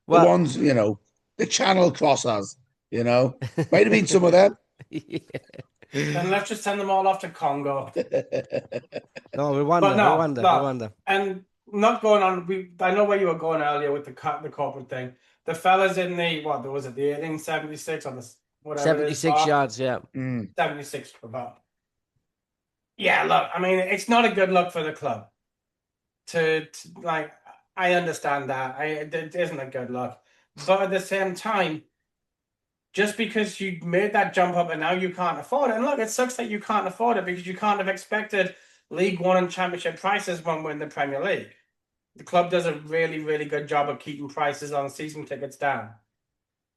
Well, ones, the channel crossers. Might have been some of them. Then let's just send them all off to Congo. no, But no, no, Rwanda. and not going on. I know where you were going earlier with the corporate thing. The fellas in the what was it, the 1876 or the whatever it is, 76 yards, yeah. 76 for that. Yeah, look, I mean, it's not a good look for the club. To like, I understand that. It isn't a good look, but at the same time, just because you made that jump up and now you can't afford it. And look, it sucks that you can't afford it because you can't have expected League One and Championship prices when we're in the Premier League. The club does a really, really good job of keeping prices on season tickets down.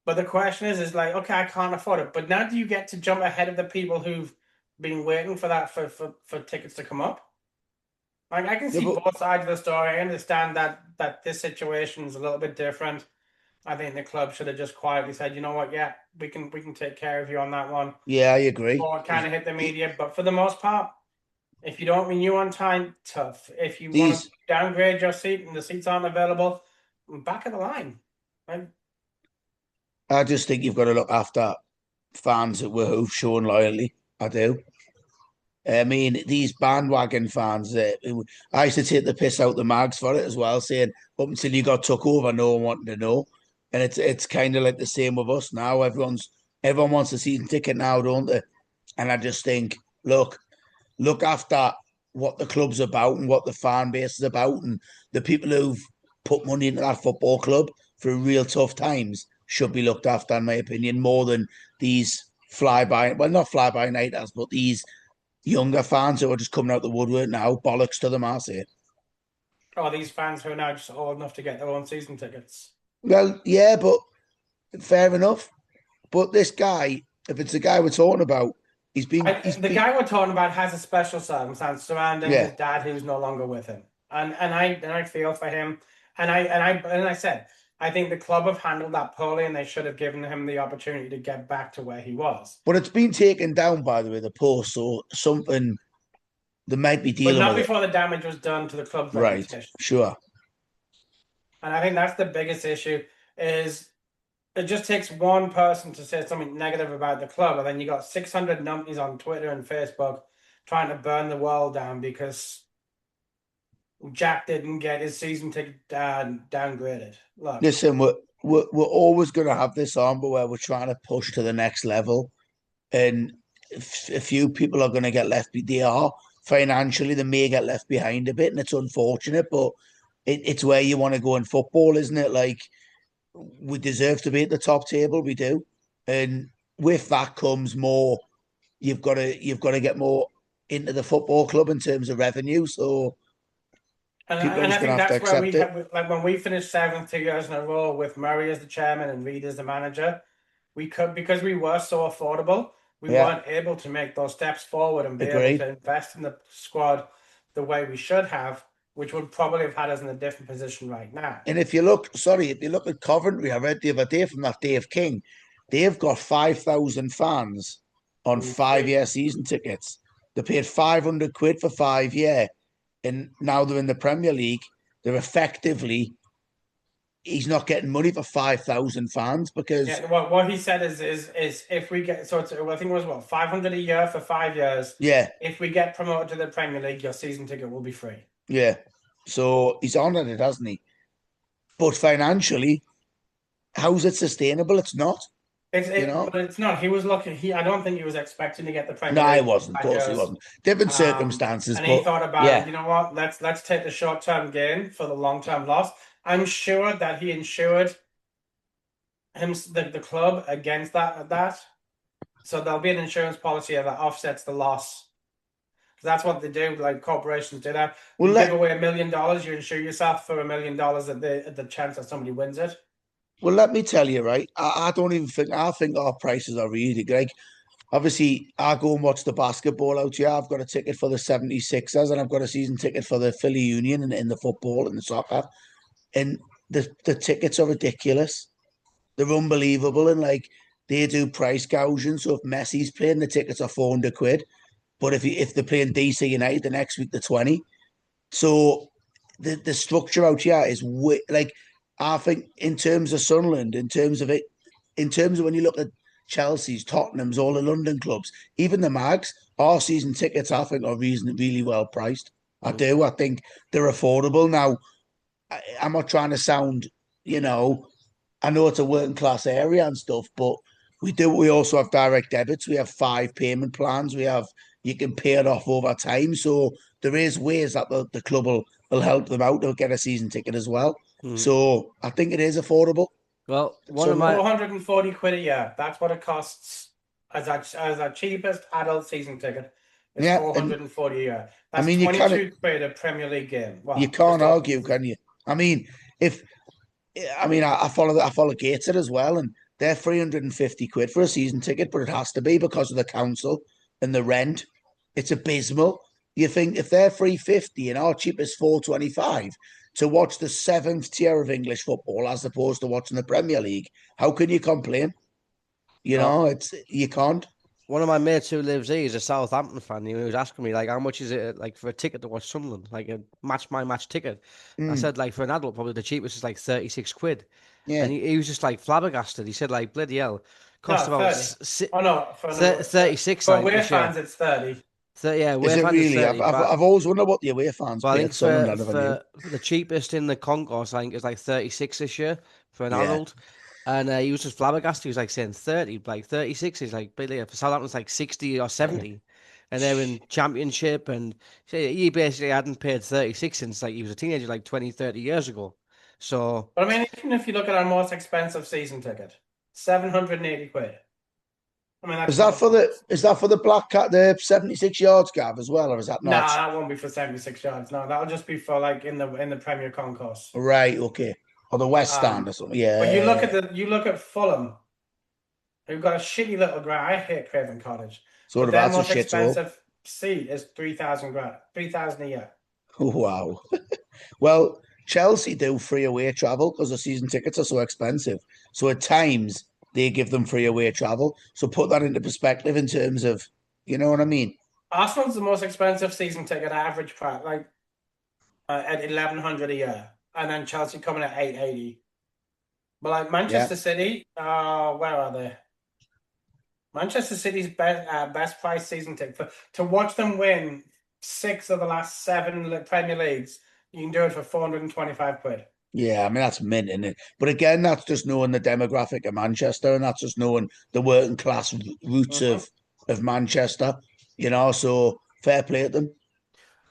But the question is like, okay, I can't afford it. But now do you get to jump ahead of the people who've been waiting for that for tickets to come up? Like I can Yeah, see but both sides of the story. I understand that this situation is a little bit different. I think the club should have just quietly said, you know what, yeah, we can take care of you on that one. yeah, I agree. Or kind of hit the media. But for the most part, if you don't renew on time, tough. If you want to These, downgrade your seat and the seats aren't available, back of the line. Right? I just think you've got to look after fans who've shown loyalty. I do. I mean, these bandwagon fans, I used to take the piss out the mags for it as well, saying up until you got took over, no one wanted to know. And it's kind of like the same with us now. Everyone wants a season ticket now, don't they? And I just think, look after what the club's about and what the fan base is about, and the people who've put money into that football club through real tough times should be looked after, in my opinion, more than these not fly by nighters, but these younger fans who are just coming out the woodwork now. Bollocks to them, I say. Or these fans who are now just old enough to get their own season tickets. Well, yeah, but fair enough. But this guy, if it's the guy we're talking about, he's The been, guy we're talking about has a special circumstance surrounding yeah, his dad, who's no longer with him, and I feel for him, and I said I think the club have handled that poorly, and they should have given him the opportunity to get back to where he was, but it's been taken down, by the way, the post, so something they might be but dealing not with it. before the damage was done to the club's Right, reputation. sure. And I think that's the biggest issue. Is it just takes one person to say something negative about the club, and then you got 600 numpties on Twitter and Facebook trying to burn the world down because Jack didn't get his season ticket downgraded. Look, Listen, we're always going to have this on, but where we're trying to push to the next level, and a few people are going to get left. They are financially, they may get left behind a bit, and it's unfortunate, but it's where you want to go in football, isn't it? Like we deserve to be at the top table, we do, and with that comes more. You've got to get more into the football club in terms of revenue. So and people are and I just going to think have to that's where accept we it. have like when we finished seventh 2 years in a row with Murray as the chairman and Reed as the manager, we could because we were so affordable, we Yeah, weren't able to make those steps forward and be able agreed. to invest in the squad the way we should have, which would probably have had us in a different position right now. And if you look at Coventry, I read the other day from that Dave King, they've got 5,000 fans on And see, 5-year season tickets. They paid 500 quid for 5 year, and now they're in the Premier League. They're effectively he's not getting money for 5,000 fans because yeah, what he said is if we get so it's, I think it was what 500 a year for 5 years. yeah, If we get promoted to the Premier League, your season ticket will be free. yeah. So he's honoured it, hasn't he? But financially, how's it sustainable? It's not, you know. But it's not. He was lucky. I don't think he was expecting to get the No, Premier I League for wasn't. Of 5 course, he years. wasn't. Different circumstances, And he but thought about it. yeah, You know what? Let's take the short term gain for the long term loss. I'm sure that he insured the club against that. So there'll be an insurance policy that offsets the loss. That's what they do. Like corporations do that. well, You give away $1 million, you insure yourself for $1 million at the chance that somebody wins it. let me tell you, right? I don't even think I think our prices are really Greg. Obviously, I go and watch the basketball out here. I've got a ticket for the 76ers and I've got a season ticket for the Philly Union in the football and the soccer. And the tickets are ridiculous. They're unbelievable. And like they do price gouging. So if Messi's playing, the tickets are 400 quid. But if they're playing DC United the next week, they're 20. So the structure out here is like I think in terms of Sunderland, in terms of when you look at Chelsea's, Tottenham's, all the London clubs, even the Mags, our season tickets I think are really well priced. I do. I think they're affordable. Now, I'm not trying to sound, you know, I know it's a working class area and stuff, but we also have direct debits. We have 5 payment plans. You can pay it off over time. So there is ways that the club will help them out to get a season ticket as well. Mm. So I think it is affordable. Well, one of Sunderland. my 440 quid a year. That's what it costs as our cheapest adult season ticket. It's Yeah, and 440 a year. I That's mean you can't 22 quid a Premier League game. Well, you just can't over. argue, can you? I mean, if I follow Gateshead as well, and they're 350 quid for a season ticket, but it has to be because of the council and the rent. It's abysmal. You think if they're 350 and our cheapest 425 to watch the seventh tier of English football as opposed to watching the Premier League, how can you complain? No. You can't. One of my mates who lives here is a Southampton fan. He was asking me like, how much is it like for a ticket to watch Sunderland, like a match ticket? I Mm, said like for an adult, probably the cheapest is like 36 quid, yeah. and he was just like flabbergasted. He said like, bloody hell, cost No, about 30. Oh no, 36 for like away this year. fans it's 30. Yeah, Is away it fans is really? 30, I've always wondered what the away fans but I pay think at Sunderland. I never knew. for the cheapest in the concourse, I think it's like 36 this year for an Yeah. adult. And he was just flabbergasted. He was like saying 30, like 36. He's like, but yeah, for Southampton's like 60 or 70. And they're in championship. And so he basically hadn't paid 36 since like he was a teenager, like 20, 30 years ago. So, But I mean, even if you look at our most expensive season ticket, 780 quid. I mean, that's not. Is that for the Black Cat, the 76 yards, Gav, as well, or is that Nah, not? that won't be for 76 yards. No, that'll just be for like in the Premier Concourse. Right, okay. Or the West Stand or something. But Yeah. you look at Fulham, who've got a shitty little ground. I hate Craven Cottage, Sort but of their that's a most shithole. expensive seat is 3,000 grand, 3,000 a year. Wow. Well, Chelsea do free away travel because the season tickets are so expensive. So at times they give them free away travel. So put that into perspective in terms of, you know what I mean? Arsenal's the most expensive season ticket average price, like at 1,100 a year, and then Chelsea coming at 880. But like Yeah. Manchester City, where are they? Manchester City's best price season ticket to watch them win 6 of the last 7 Premier Leagues. You can do it for 425 quid. Yeah, I mean that's mint, isn't it? But again, that's just knowing the demographic of Manchester, and that's just knowing the working class roots Mhm. of Manchester. So fair play to them.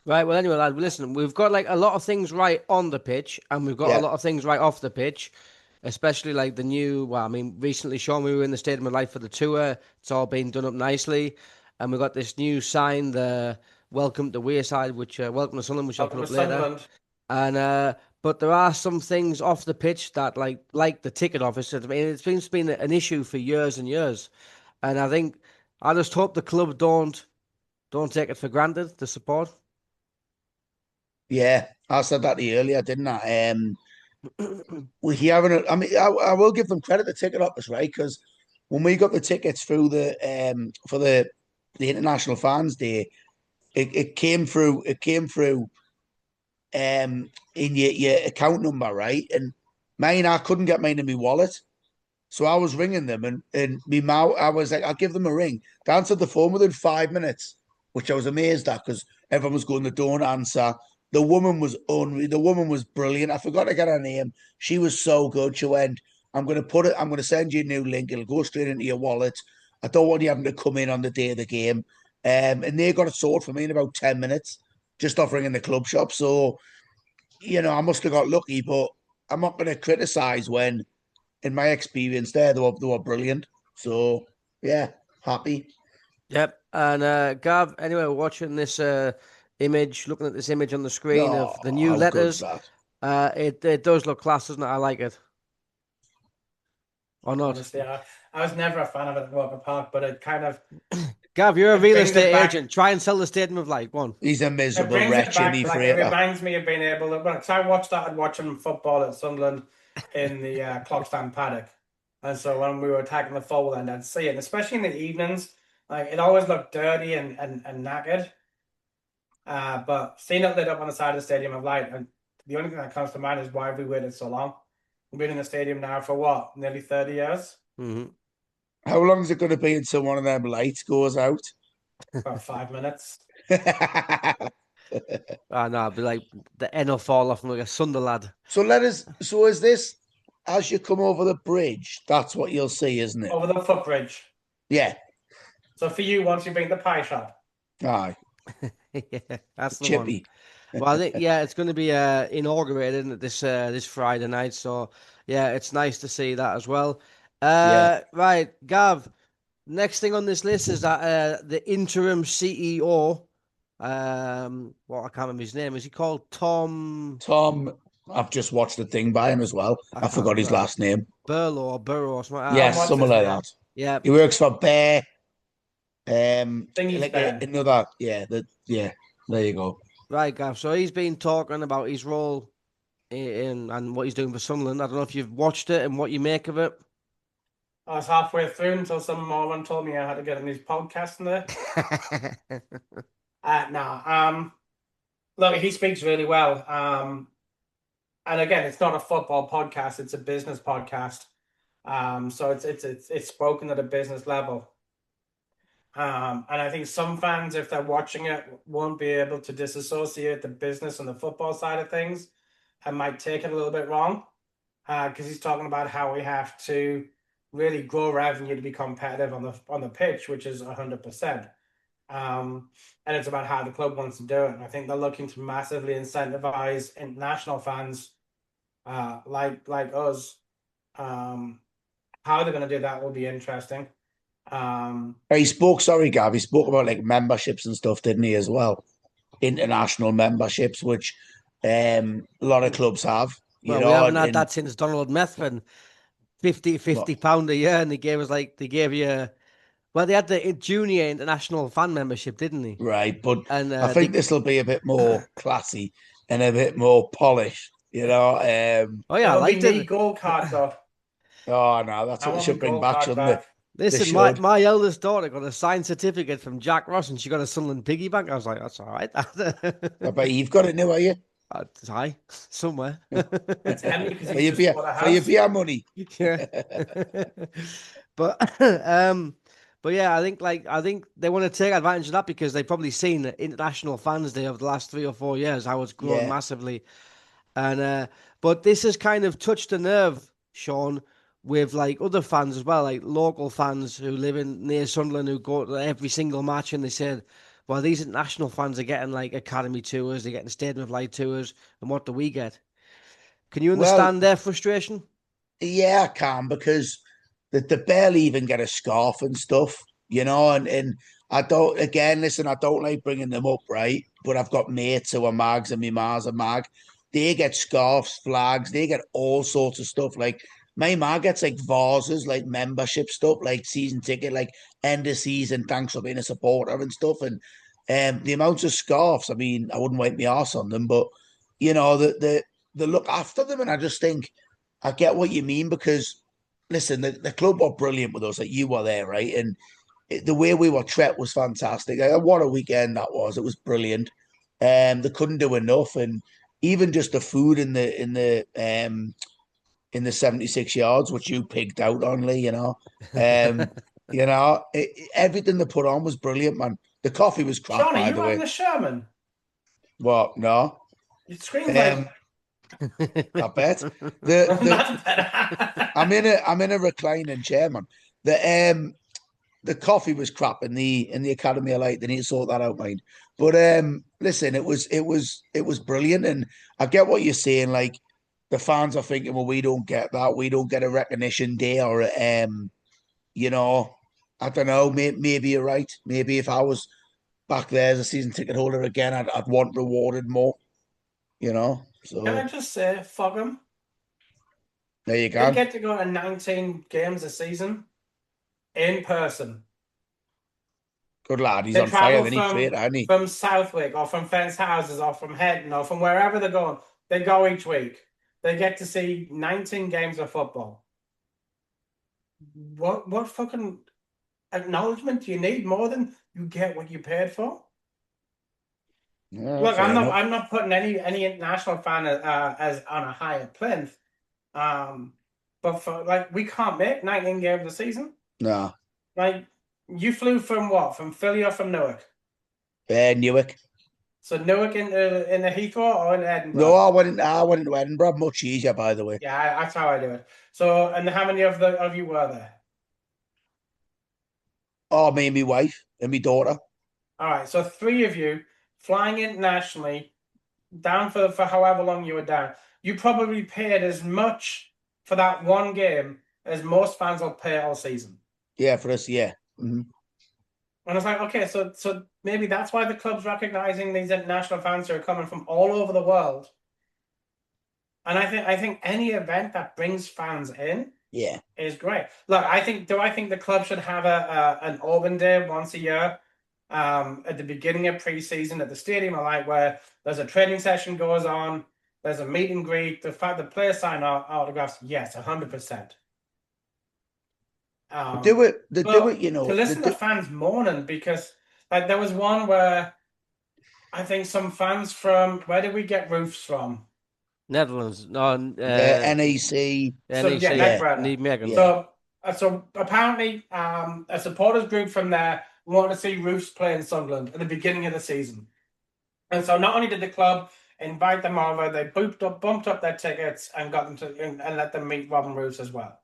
right. Well, anyway, lad, listen, we've got like a lot of things right on the pitch and we've got a Yeah, lot of things right off the pitch. Especially like the new, well, I mean, recently, Sean, we were in the Stadium of Light for the tour. It's all been done up nicely. And we got this new sign, the Welcome to Wearside, which, Welcome to Sunderland, which I'll put Welcome up to later. Sunderland. And, but there are some things off the pitch that, like the ticket office, I mean, it's been an issue for years and years. And I think, I just hope the club don't take it for granted, the support. yeah. I said that to you earlier, didn't I? We're hearing it. I mean, I will give them credit, the ticket office, right? Because when we got the tickets through for the International Fans Day, it came through. It came through in your account number, right? And mine, I couldn't get mine in my wallet. So I was ringing them and me mouth, I was like, I'll give them a ring. They answered the phone within 5 minutes, which I was amazed at because everyone was going, they don't answer. The woman was unreal. The woman was brilliant. I forgot to get her name. She was so good. She went, I'm gonna send you a new link. It'll go straight into your wallet. I don't want you having to come in on the day of the game. And they got it sorted for me in about 10 minutes, just offering in the club shop. So, I must have got lucky, but I'm not gonna criticize when in my experience there, they were brilliant. So yeah, happy. Yep. And Gav, anyway, we're watching this image, looking at this image on the screen Oh, of the new how good's letters. that? It does look class, doesn't it? I like it. Or not? Honestly, I was never a fan of it at Walker Park, but it kind of Gav, you're a it real brings it estate back. agent. Try and sell the Stadium of Light. One. He's a It miserable brings it wretch, isn't back. he, Like it Frater? reminds me of being able to. Because I watched watching football at Sunderland in the Clockstand paddock, and so when we were attacking the forward end, I'd see it, and especially in the evenings. Like it always looked dirty and knackered. But seeing it lit up on the side of the Stadium of Light, and the only thing that comes to mind is why have we waited so long? We've been in the stadium now for what, nearly 30 years? Mm-hmm. How long is it going to be until one of them lights goes out? About 5 minutes. I know, be like the N will fall off and like a Sunder lad. So is this as you come over the bridge? That's what you'll see, isn't it? Over the footbridge. Yeah. So for you, once you've been to the pie shop. Aye. Yeah, that's the Chippy. one. Well, I think it's going to be inaugurated isn't it, this Friday night. So yeah, it's nice to see that as well. Yeah. Right, Gav. Next thing on this list is that the interim CEO. What I can't remember his name. Is he called Tom? Tom I've just watched the thing by him as well. I I can't forgot his remember. last name. Burrow or something like that. Yes, What's something his like name? that. Yeah. He works for Bear. Thingy's Like Ben. another, yeah. There you go. Right, Gav. So he's been talking about his role and what he's doing for Sunderland. I don't know if you've watched it and what you make of it. I was halfway through until some moron told me I had to get on his podcast in there. No. Look, he speaks really well. And again, it's not a football podcast; it's a business podcast. So it's spoken at a business level. And I think some fans, if they're watching it, won't be able to disassociate the business and the football side of things, and might take it a little bit wrong. Because he's talking about how we have to really grow revenue to be competitive on the pitch, which is 100%. And it's about how the club wants to do it. And I think they're looking to massively incentivize international fans, like us. How they're going to do that will be interesting. He spoke, sorry, Gav, he spoke about like memberships and stuff, didn't he, as well? International memberships, which a lot of clubs have, Well, we haven't had and that since Donald Methven, 50 pound a year, and they gave you. Well, they had the junior international fan membership, didn't they? right. But And I think this will be a bit more classy and a bit more polished, oh yeah, I It'll be liked me it. gold card though. Oh no, that's I what they want my should bring gold back, card shouldn't they? back. They Listen, my, should. my eldest daughter got a signed certificate from Jack Ross, and she got a Sunderland piggy bank. I was like, that's all right. I bet you've got it now, are you? Hi, somewhere. It's empty because For he's your just beer, bought a for your house. beer money. Yeah. But but yeah, I think they want to take advantage of that because they've probably seen the International Fans Day over the last 3 or 4 years, how it's grown Yeah. massively. And but this has kind of touched a nerve, Sean, with like other fans as well, like local fans who live in near Sunderland who go to every single match and they said, well, these international fans are getting like academy tours, they're getting stadium of light tours, and what do we get? Can you Well, understand their frustration? yeah, I can because they barely even get a scarf and stuff, and I don't, again, listen, I don't like bringing them up, right? But I've got mates who are mags and my ma's a mag. They get scarves, flags, they get all sorts of stuff. Like my ma gets like vases, like membership stuff, like season ticket, like end of season, thanks for being a supporter and stuff. And the amounts of scarves, I mean, I wouldn't wipe my arse on them, but they look after them, and I just think I get what you mean because listen, the club were brilliant with us. Like you were there, right? And the way we were treated was fantastic. What a weekend that was! It was brilliant. They couldn't do enough, and even just the food in the 76 yards, which you pigged out on, Lee. Um, everything they put on was brilliant, man. The coffee was crap, Sean, are by you the way. having a Sherman? What? No. It screams Um, I bet the That's better. I'm in a reclining chair, man. The coffee was crap in the Academy of Light. They need to sort that out, mind. But listen, it was brilliant, and I get what you're saying. Like the fans are thinking, well, we don't get that. We don't get a recognition day, or you know, I don't know. Maybe you're right. Maybe if I was back there as a season ticket holder again, I'd want rewarded more. Can I So just say, fuck them? there you They go. get to go to 19 games a season in person. Good lad. He's They on fire. travel Then he Frater, isn't he? from Southwick or from Fence Houses or from Headon or from wherever they're going. They go each week. They get to see 19 games of football. What fucking acknowledgement do you need more than you get what you paid for? Yeah, Look, fair enough. I'm not putting any international fan as on a higher plinth. But for like we can't make 19 games a season. No, Like you flew from what? From Philly or from Newark? Newark. So Newark in the Heathrow or in No, Edinburgh? I went into Edinburgh. Much easier, by the way. Yeah, that's how I do it. So, and how many of you were there? Oh, me and my wife and my daughter. All right, so three of you flying internationally down for however long you were down. You probably paid as much for that one game as most fans will pay all season. Yeah, for us, yeah. Mm-hmm. And it's like, okay, so maybe that's why the club's recognizing these international fans who are coming from all over the world And I think any event that brings fans in Yeah. is great. Look, do I think the club should have an open day once a year, at the beginning of pre-season at the stadium, or like where there's a training session goes on, there's a meet and greet, the players sign autographs. Yes, 100%. They do it. They do it. But You to know. They listen to do. fans moaning because like there was one where I think some fans from where did we get roofs from? Netherlands, no, NEC. So yeah, NEC, Yeah. Neckbrother. Megan. Yeah. So apparently, a supporters group from there wanted to see Roofs play in Sunderland at the beginning of the season, and so not only did the club invite them over, they bumped up their tickets and got them to and let them meet Robin Roofs as well.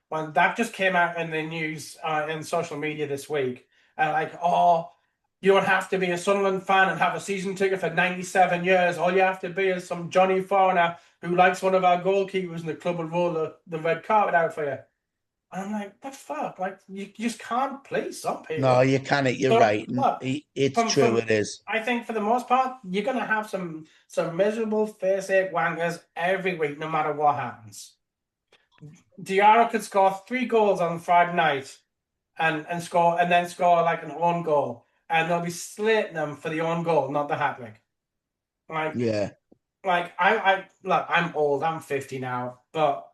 Well, that just came out in the news in social media this week, and like, oh, you don't have to be a Sunderland fan and have a season ticket for 97 years. All you have to be is some Johnny foreigner who likes one of our goalkeepers, and the club will roll the red carpet out for you. And I'm like, the fuck? Like, you just can't please some No, people. you can't. You're So right. And look, it's from true. It is. I think for the most part, you're gonna have some miserable face ache wankers every week, no matter what happens. Diarra could score 3 goals on Friday night and then score like an own goal, and they'll be slating them for the own goal, not the hat trick. Like, Yeah. I look, I'm old, I'm 50 now, but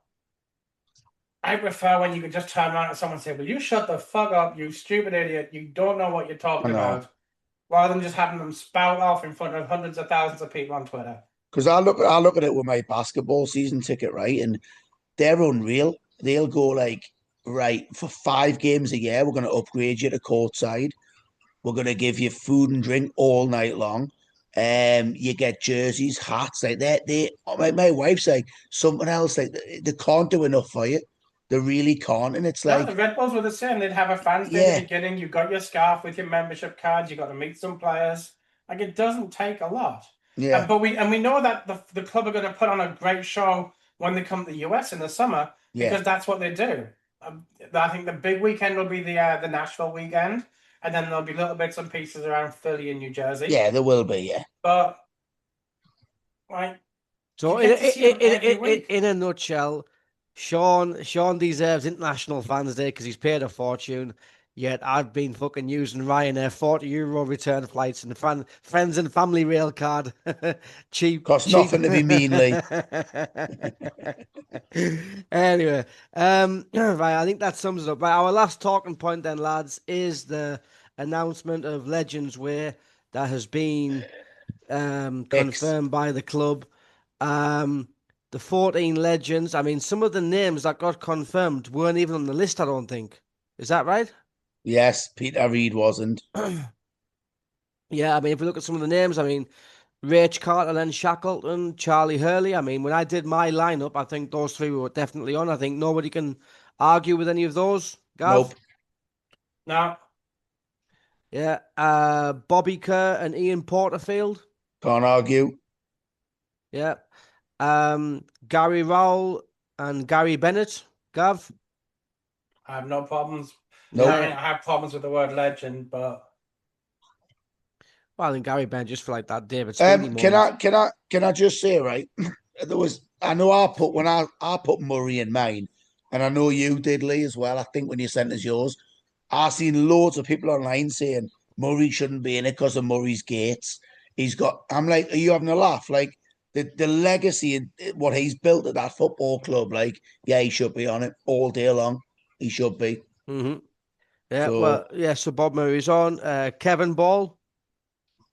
I prefer when you can just turn around to someone and say, "Will you shut the fuck up, you stupid idiot? You don't know what you're I talking know. about," rather than just having them spout off in front of hundreds of thousands of people on Twitter. Because I look at it with my basketball season ticket, right? And they're unreal. They'll go like, right, for 5 games a year, we're going to upgrade you to courtside. We're going to give you food and drink all night long. You get jerseys, hats, like that. My wife's like something else. Like they can't do enough for you. They really can't. And it's No, like, the Red Bulls were the same. They'd have a fans day at the yeah, beginning. You got your scarf with your membership cards. You got to meet some players. Like it doesn't take a lot. yeah, But we know that the club are going to put on a great show when they come to the US in the summer yeah, because that's what they do. I think the big weekend will be the Nashville weekend, and then there'll be little bits and pieces around Philly and New Jersey. yeah. There will be, yeah. But like So you get to see them every week. in a nutshell, Sean deserves International Fans Day because he's paid a fortune. Yet I've been fucking using Ryanair €40 return flights and friends and family rail card. cheap, Costs cheap. nothing to be meanly. Anyway, right, I think that sums it up. Right, our last talking point then, lads, is the announcement of Legends Way that has been X. confirmed by the club. The 14 legends. I mean, some of the names that got confirmed weren't even on the list, I don't think. Is that right? Yes, Peter Reid wasn't. Yeah, I mean, if we look at some of the names, I mean, Rach Carter, Len Shackleton, Charlie Hurley. I mean, when I did my lineup, I think those three were definitely on. I think nobody can argue with any of those. Gav? Nope. No, Yeah. Bobby Kerr and Ian Porterfield. Can't argue. Yeah. Gary Rowell and Gary Bennett. Gav? I have no problems. Nope. I mean, I have problems with the word legend, but Well, I think Gary Bennett just for like that David Sweeney moment. Can I just say, right? I know I put when I put Murray in mine, and I know you did, Lee, as well. I think when you sent us yours, I seen loads of people online saying Murray shouldn't be in it because of Murray's gates. I'm like, are you having a laugh? Like the legacy and what he's built at that football club, like, yeah, he should be on it all day long. He should be. Mm-hmm. Yeah, So well, yeah, so Bob Murray's on. Kevin Ball.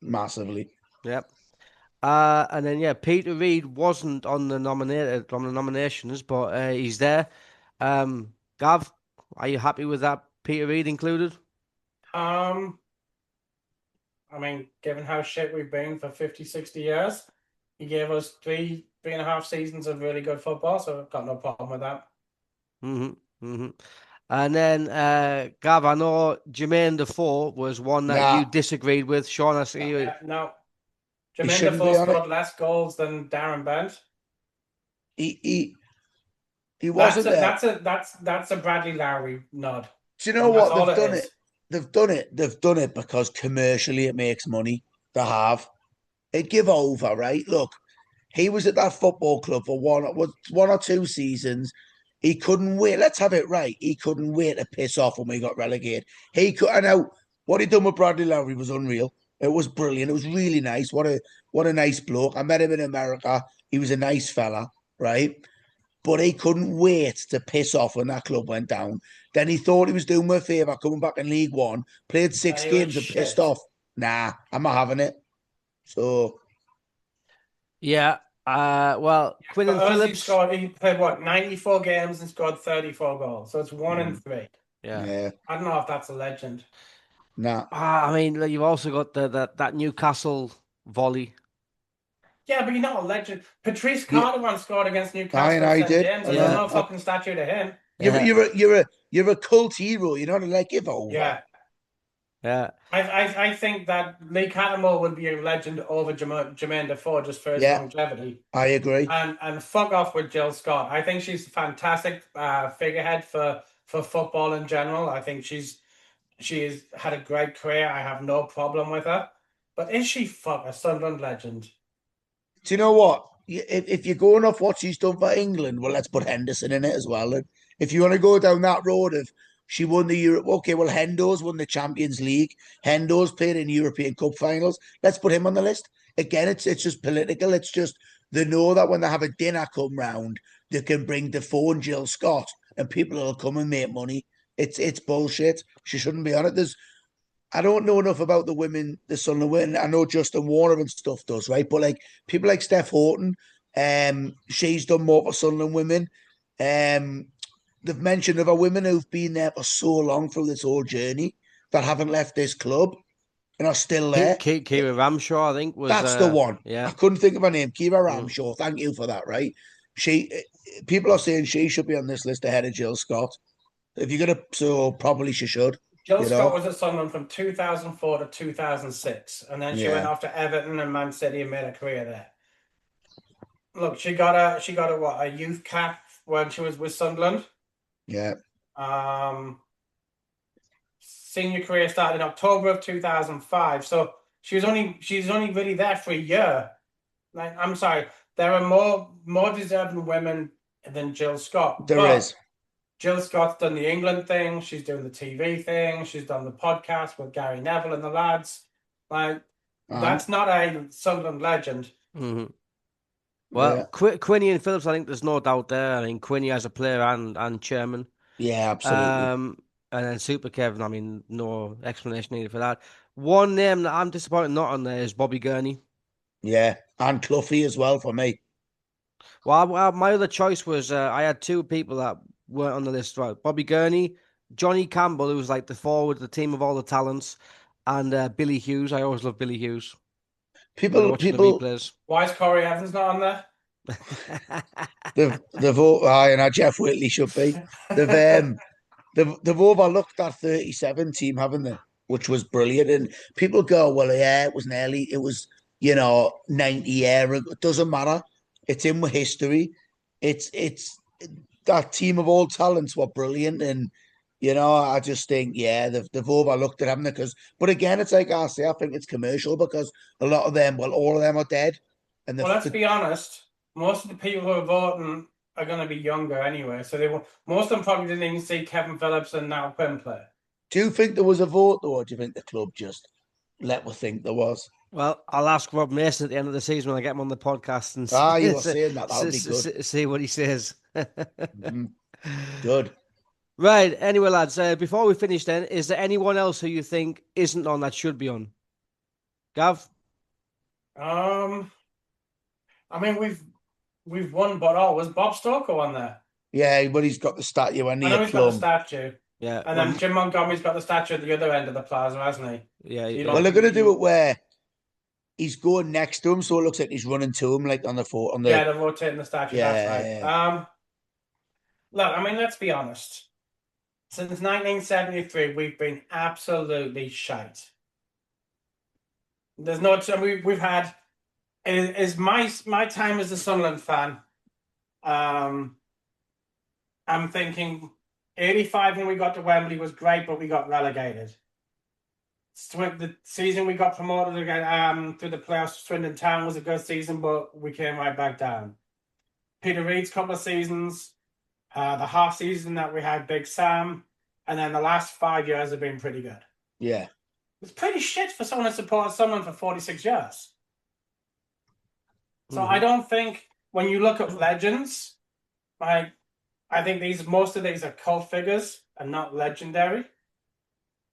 massively. Yep. And then yeah, Peter Reid wasn't on the nominations, but he's there. Gav, are you happy with that? Peter Reid included? I mean, given how shit we've been for 50, 60 years, he gave us three and a half seasons of really good football, so I've got no problem with that. Mm-hmm. Mm-hmm. And then Gav, I know Jermaine Defoe was one that Nah, you disagreed with. Sean, I see you. No, he Jermaine shouldn't Defoe be on it. scored less goals than Darren Bent. He wasn't there. That's a Bradley Lowry nod. Do you know And that's what? all They've it done is. it. They've done it. They've done it because commercially it makes money. They have. It give over, right? Look, He was at that football club for one or two seasons. He couldn't wait. Let's have it right. He couldn't wait to piss off when we got relegated. He could. I know what he done with Bradley Lowry was unreal. It was brilliant. It was really nice. What a nice bloke. I met him in America. He was a nice fella, right? But he couldn't wait to piss off when that club went down. Then he thought he was doing me a favour coming back in League One, played six And he was games and pissed shit. off. Nah, I'm not having it. So Yeah. Well, Quinn For and us, Phillips. he played what, 94 games and scored 34 goals. So it's 1 in 3. Yeah. yeah, I don't know if that's a legend. nah. I mean, like, you've also got that Newcastle volley. Yeah, but you're not a legend. Patrice You, Carter once scored against I Newcastle and at I St did, James, and and there's Yeah. no fucking statue to him. you're Yeah. you're a cult hero. You know, like give over. Yeah. Yeah. I think that Lee Cattermole would be a legend over Jermaine Defoe just for his Yeah, longevity. I agree. And fuck off with Jill Scott. I think she's a fantastic figurehead for football in general. I think she's had a great career. I have no problem with her. But is she a Sunderland legend? Do you know what? If you're going off what she's done for England, well, let's put Henderson in it as well. And if you want to go down that road of she won the Europe, okay, well, Hendo's won the Champions League. Hendo's played in European Cup finals. Let's put him on the list. Again, it's just political. It's just they know that when they have a dinner come round, they can bring Defoe and Jill Scott, and people will come and make money. It's bullshit. She shouldn't be on it. I don't know enough about the women, the Sunderland women. I know Justin Warner and stuff does, right? But like people like Steph Horton, she's done more for Sunderland women. They've mentioned other women who've been there for so long through this whole journey that haven't left this club and are still there. Kira Ramshaw, I think, was That's the one. I yeah. couldn't think of her name. Kira Mm. Ramshaw. Thank you for that, right? She people are saying she should be on this list ahead of Jill Scott. If you're gonna, so probably she should. Jill You Scott know, was at Sunderland from 2004 to 2006, and then she went yeah, off to Everton and Man City and made a career there. Look, she got a youth cap when she was with Sunderland. yeah. Senior career started in October of 2005, so she's only really there for a year. Like, I'm sorry, there are more deserving women than Jill Scott, There but is. Jill Scott's done the England thing. She's doing the TV thing. She's done the podcast with Gary Neville and the lads. Like, And that's not a Sunderland legend. Hmm. yeah, Well, Quinny and Phillips, I think there's no doubt there. I mean, Quinny as a player and chairman. yeah, absolutely. And then Super Kevin, I mean, no explanation needed for that. One name that I'm disappointed not on there is Bobby Gurney. Yeah, and Cloughie as well for me. Well, my other choice was I had two people that weren't on the list, right? Bobby Gurney, Johnny Campbell, who was like the forward, the team of all the talents, and Billy Hughes. I always love Billy Hughes when I'm watching the People, replays. Why is Corey Evans not on there? they've all, I and Jeff Whitley should be. They've they've overlooked that 37 team, haven't they? Which was brilliant. And people go, well, yeah, it was nearly, it was, 90 years ago. It doesn't matter. It's in with history. It's that team of all talents were brilliant. And, I just think, yeah, they've overlooked it, haven't they? But again, it's like I say, I think it's commercial because a lot of them, well, all of them are dead. And Well, let's be honest. Most of the people who are voting are going to be younger anyway, so most of them probably didn't even see Kevin Phillips and Niall Quinn play. do you think there was a vote, or do you think the club just let me think there was? Well, I'll ask Rob Mason at the end of the season when I get him on the podcast and You were saying that. That would be good. see what he says. Mhm. Good. Right. Anyway, lads, before we finish, then, is there anyone else who you think isn't on that should be on? Gav? I mean, we've won, but was Bob Stoker on there? Yeah, but he's got the statue and I know he's got the statue, Yeah. and then Jim Montgomery's got the statue at the other end of the plaza, hasn't he? Yeah. Well, they're going to do it where he's going next to him, so it looks like he's running to him, like on the foot. Yeah, they're rotating the statue. Yeah, That's right. Look, I mean, let's be honest. Since 1973, we've been absolutely shite. There's no. We've had. Is my time as a Sunderland fan. I'm thinking 85 when we got to Wembley was great, but we got relegated. The season we got promoted again through the playoffs, Swindon Town was a good season, but we came right back down. Peter Reid's couple of seasons, the half season that we had Big Sam, and then the last 5 years have been pretty good. Yeah. It's pretty shit for someone to support someone for 46 years. So I don't think when you look at legends, like I think most of these are cult figures and not legendary.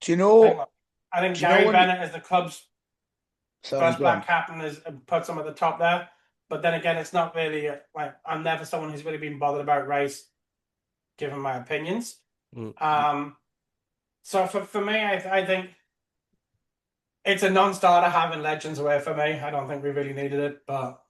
Do you know? I think Gary Bennett is the club's first black captain is puts him at the top there. But then again, it's not really like I'm never someone who's really been bothered about race, given my opinions. So for me, I think it's a non-starter having legends away for me. I don't think we really needed it, but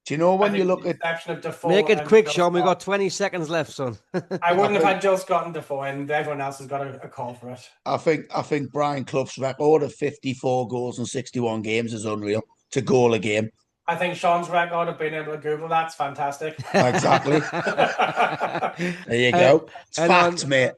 do you know when you look at Defoe, make it quick, Sean? We've Scott, got 20 seconds left, son. I wouldn't have had Joe Scott and Defoe, and everyone else has got a call for it. I think Brian Clough's record of 54 goals in 61 games is unreal. It's a goal a game. I think Sean's record of being able to Google that's fantastic. Exactly. There you go. It's facts, mate.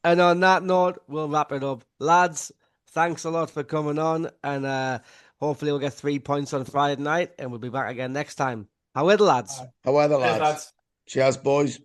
And on that note, we'll wrap it up. Lads, thanks a lot for coming on, and hopefully we'll get 3 points on Friday night, and we'll be back again next time. How are the lads? How are the lads? Cheers, boys.